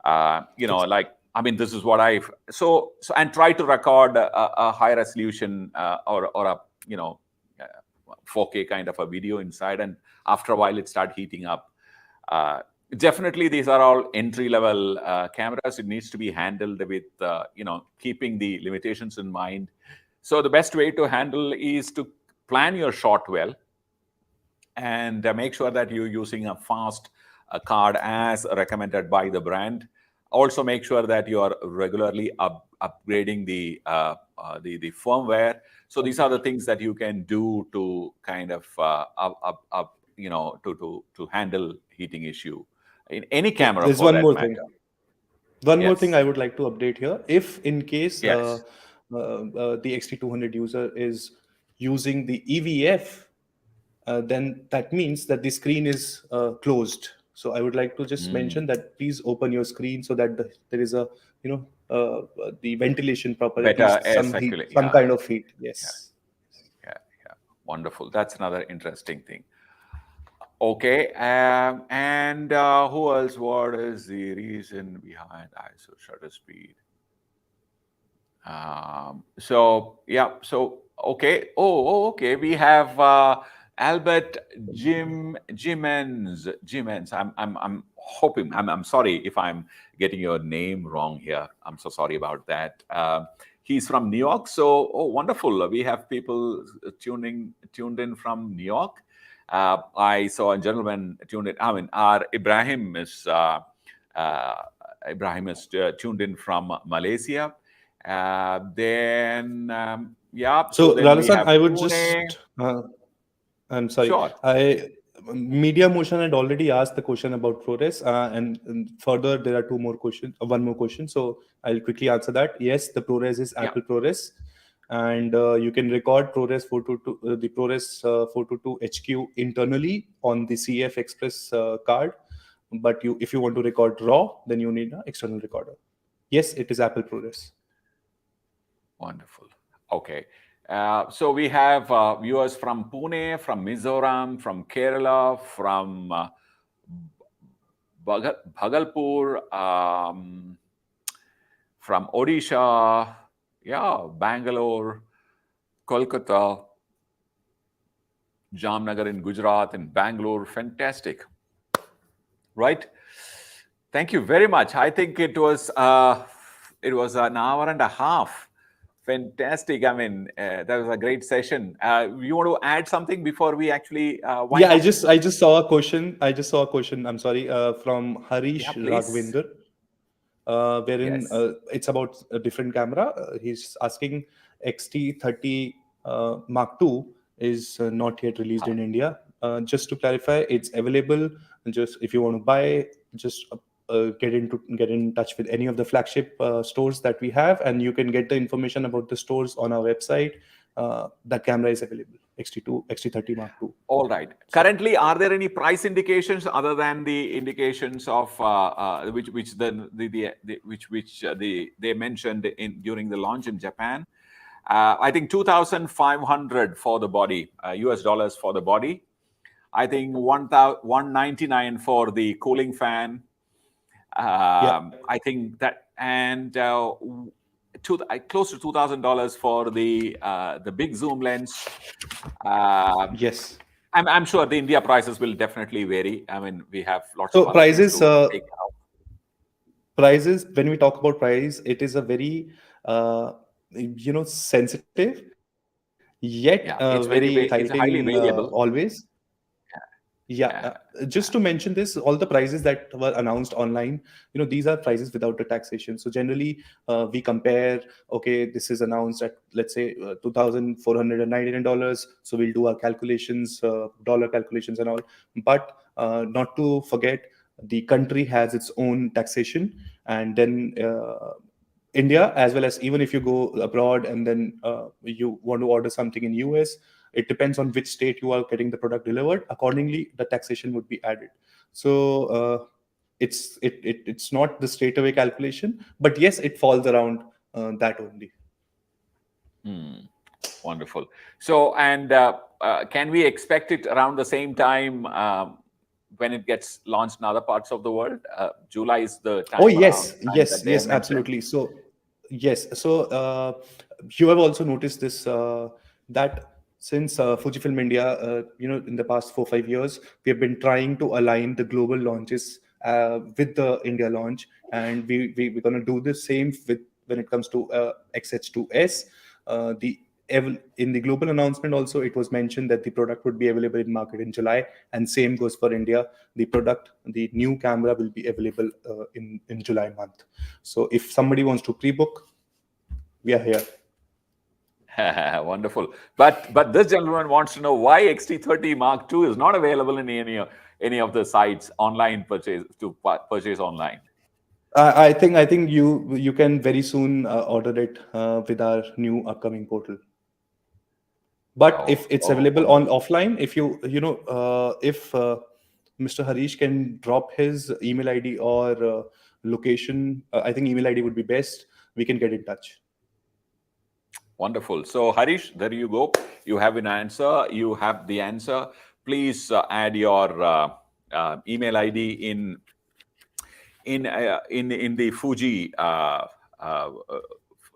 Like, I mean, this is what and try to record a high resolution or a 4K kind of a video inside, and after a while it start heating up. Definitely, these are all entry-level cameras. It needs to be handled with keeping the limitations in mind. So the best way to handle is to plan your shot well and make sure that you're using a fast card as recommended by the brand. Also, make sure that you are regularly upgrading the firmware. So these are the things that you can do to kind of to handle heating issue in any camera. There's for one that more matter. thing. One more Yes. thing I would like to update here. If in case Yes. the XT200 user is using the EVF, then that means that the screen is closed. So I would like to just mention that please open your screen so that there is a the ventilation proper, at Better least air some heat, circulation. some Yeah. kind of heat. Yes. Yeah. Wonderful. That's another interesting thing. Okay, and who else? What is the reason behind ISO shutter speed? Okay. Okay. We have Albert Jimens. I'm hoping. I'm sorry if I'm getting your name wrong here. I'm so sorry about that. He's from New York. So, wonderful. We have people tuned in from New York. I saw a gentleman tuned in. I mean, our Ibrahim is tuned in from Malaysia. Then then we Ralasan, have I would Pune. just I'm sorry. Sure. Media Motion had already asked the question about ProRes, and further there are one more question. So I'll quickly answer that. Yes, the ProRes is Apple ProRes, and you can record ProRes 422, the ProRes 422 HQ internally on the CF Express card. But if you want to record RAW, then you need an external recorder. Yes, it is Apple ProRes. Wonderful. Okay. So we have viewers from Pune, from Mizoram, from Kerala, from Bhagalpur, from Odisha, Bangalore, Kolkata, Jamnagar in Gujarat, and Bangalore. Fantastic. Right? Thank you very much. I think it was an hour and a half. Fantastic. I mean, that was a great session. You want to add something before we actually wind up? I just saw a question. I'm sorry, from Harish Raghavendra, wherein it's about a different camera. He's asking XT30 Mark II is not yet released in India. Just to clarify, it's available. Just if you want to buy, just get in touch with any of the flagship stores that we have, and you can get the information about the stores on our website. That camera is available. XT30 Mark II. All right. Currently, are there any price indications other than the indications of which they mentioned during the launch in Japan? I think 2,500 for the body, US dollars for the body. I think 199 for the cooling fan. I think that, and close to $2,000 for the big zoom lens. Yes. I'm sure the India prices will definitely vary. I mean, we have lots So of other things to take out. Prices, when we talk about price, it is a very sensitive yet It's very it's highly exciting variable. always. Just to mention this, all the prices that were announced online, these are prices without the taxation. So generally, we compare, okay, this is announced at, let's say, $2,499. So we'll do our calculations, dollar calculations and all. But not to forget, the country has its own taxation. And then India, as well as even if you go abroad and then you want to order something in US, it depends on which state you are getting the product delivered. Accordingly, the taxation would be added. So it's not the straightaway calculation, but yes, it falls around that only. Wonderful. So, and can we expect it around the same time when it gets launched in other parts of the world? July is the time. Oh yes, time yes, that they have yes, mentioned. absolutely. So yes, so you have also noticed this that since Fujifilm India, in the past 4-5 years, we have been trying to align the global launches with the India launch, and we're going to do the same with when it comes to XH2S. In the global announcement also, it was mentioned that the product would be available in market in July, and same goes for India. The new camera will be available in July month. So if somebody wants to pre-book, we are here. Wonderful. But this gentleman wants to know why XT30 Mark II is not available in any of the sites online purchase online. I think you can very soon order it with our new upcoming portal. But if it's available on offline, if if Mr. Harish can drop his email ID or location, I think email ID would be best. We can get in touch. Wonderful. So Harish, there you go. You have an answer. You have the answer. Please add your email ID in the Fuji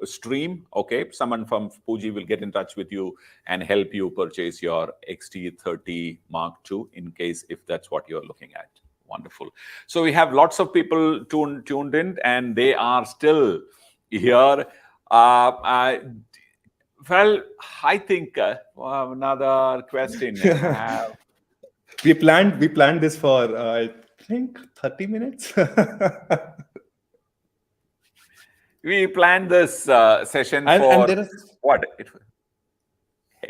stream. Okay, someone from Fuji will get in touch with you and help you purchase your XT30 Mark II in case if that's what you're looking at. Wonderful. So we have lots of people tuned in, and they are still here. Well, I think another question. We planned this for I think 30 minutes. We planned this session and for there are, what?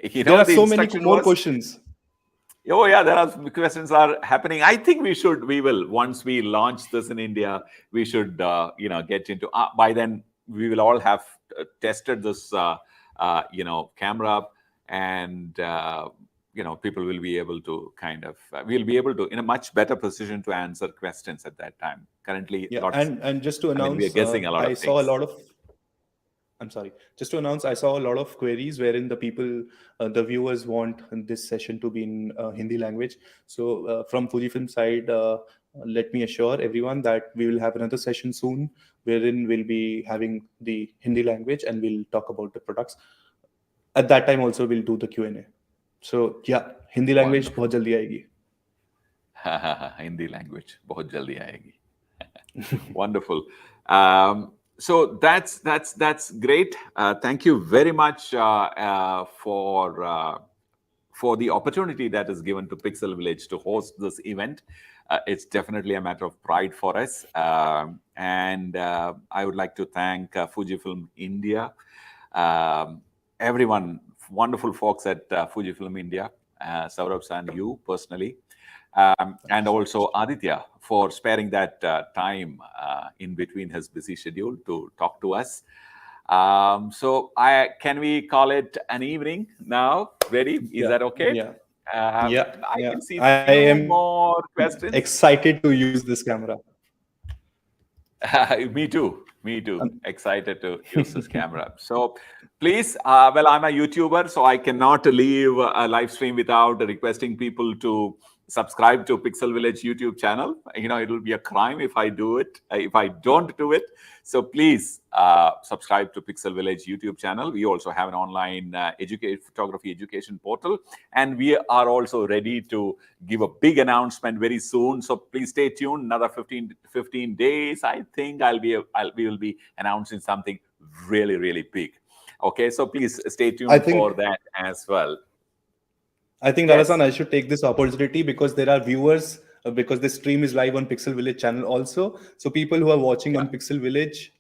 There are so many more questions. Oh yeah, there are questions are happening. I think we will once we launch this in India, we should get into. By then, we will all have tested this camera, and people will be able to we'll be able to in a much better position to answer questions at that time. Currently, and just to announce, we are guessing a lot of things. I'm sorry. Just to announce, I saw a lot of queries wherein the viewers want this session to be in Hindi language. So from Fujifilm side, let me assure everyone that we will have another session soon wherein we'll be having the Hindi language and we'll talk about the products. At that time also, we'll do the Q&A. So yeah, Hindi language बहुत जल्दी आएगी. Hindi language बहुत जल्दी आएगी. Wonderful. So that's great. Thank you very much for the opportunity that is given to Pixel Village to host this event. It's definitely a matter of pride for us. And I would like to thank Fujifilm India, everyone, wonderful folks at Fujifilm India, Saurabh-san, you personally, and also Aditya for sparing that time in between his busy schedule to talk to us. So can we call it an evening now? Ready? Is Yeah, that okay? yeah, I yeah. can see I few am more questions. excited to use this camera. Me too. Me too. Um, Excited to use this camera. So please, well, I'm a YouTuber, so I cannot leave a live stream without requesting people to subscribe to Pixel Village YouTube channel. You know, it will be a crime if I do it, if I don't do it. So please subscribe to Pixel Village YouTube channel. We also have an online photography education portal, and we are also ready to give a big announcement very soon. So please stay tuned. Another 15 days, I think we will be announcing something really, really big. Okay, so please stay I tuned think for that as well. Dalasan, Yes. I should take this opportunity because there are viewers, because this stream is live on Pixel Village channel also. So people who are watching Yeah. on Pixel Village,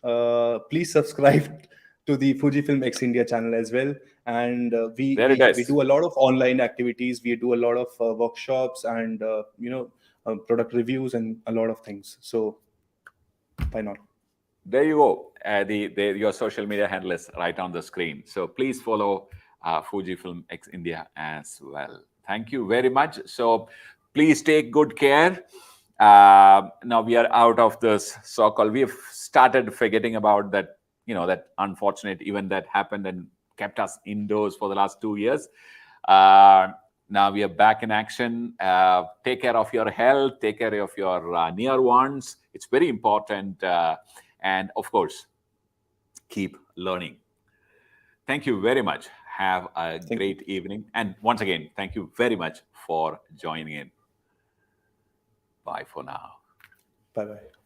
please subscribe to the FujiFilm X India channel as well. And There it we is. do a lot of online activities. We do a lot of workshops and product reviews and a lot of things. So why not? There you go. Your social media handle is right on the screen. So please follow Fujifilm X India as well. Thank you very much. So please take good care. Now we are out of this so-called. We have started forgetting about that. You know, that unfortunate event that happened and kept us indoors for the last 2 years. Now we are back in action. Take care of your health. Take care of your near ones. It's very important. And of course, keep learning. Thank you very much. Have a great evening. And once again, thank you very much for joining in. Bye for now. Bye-bye.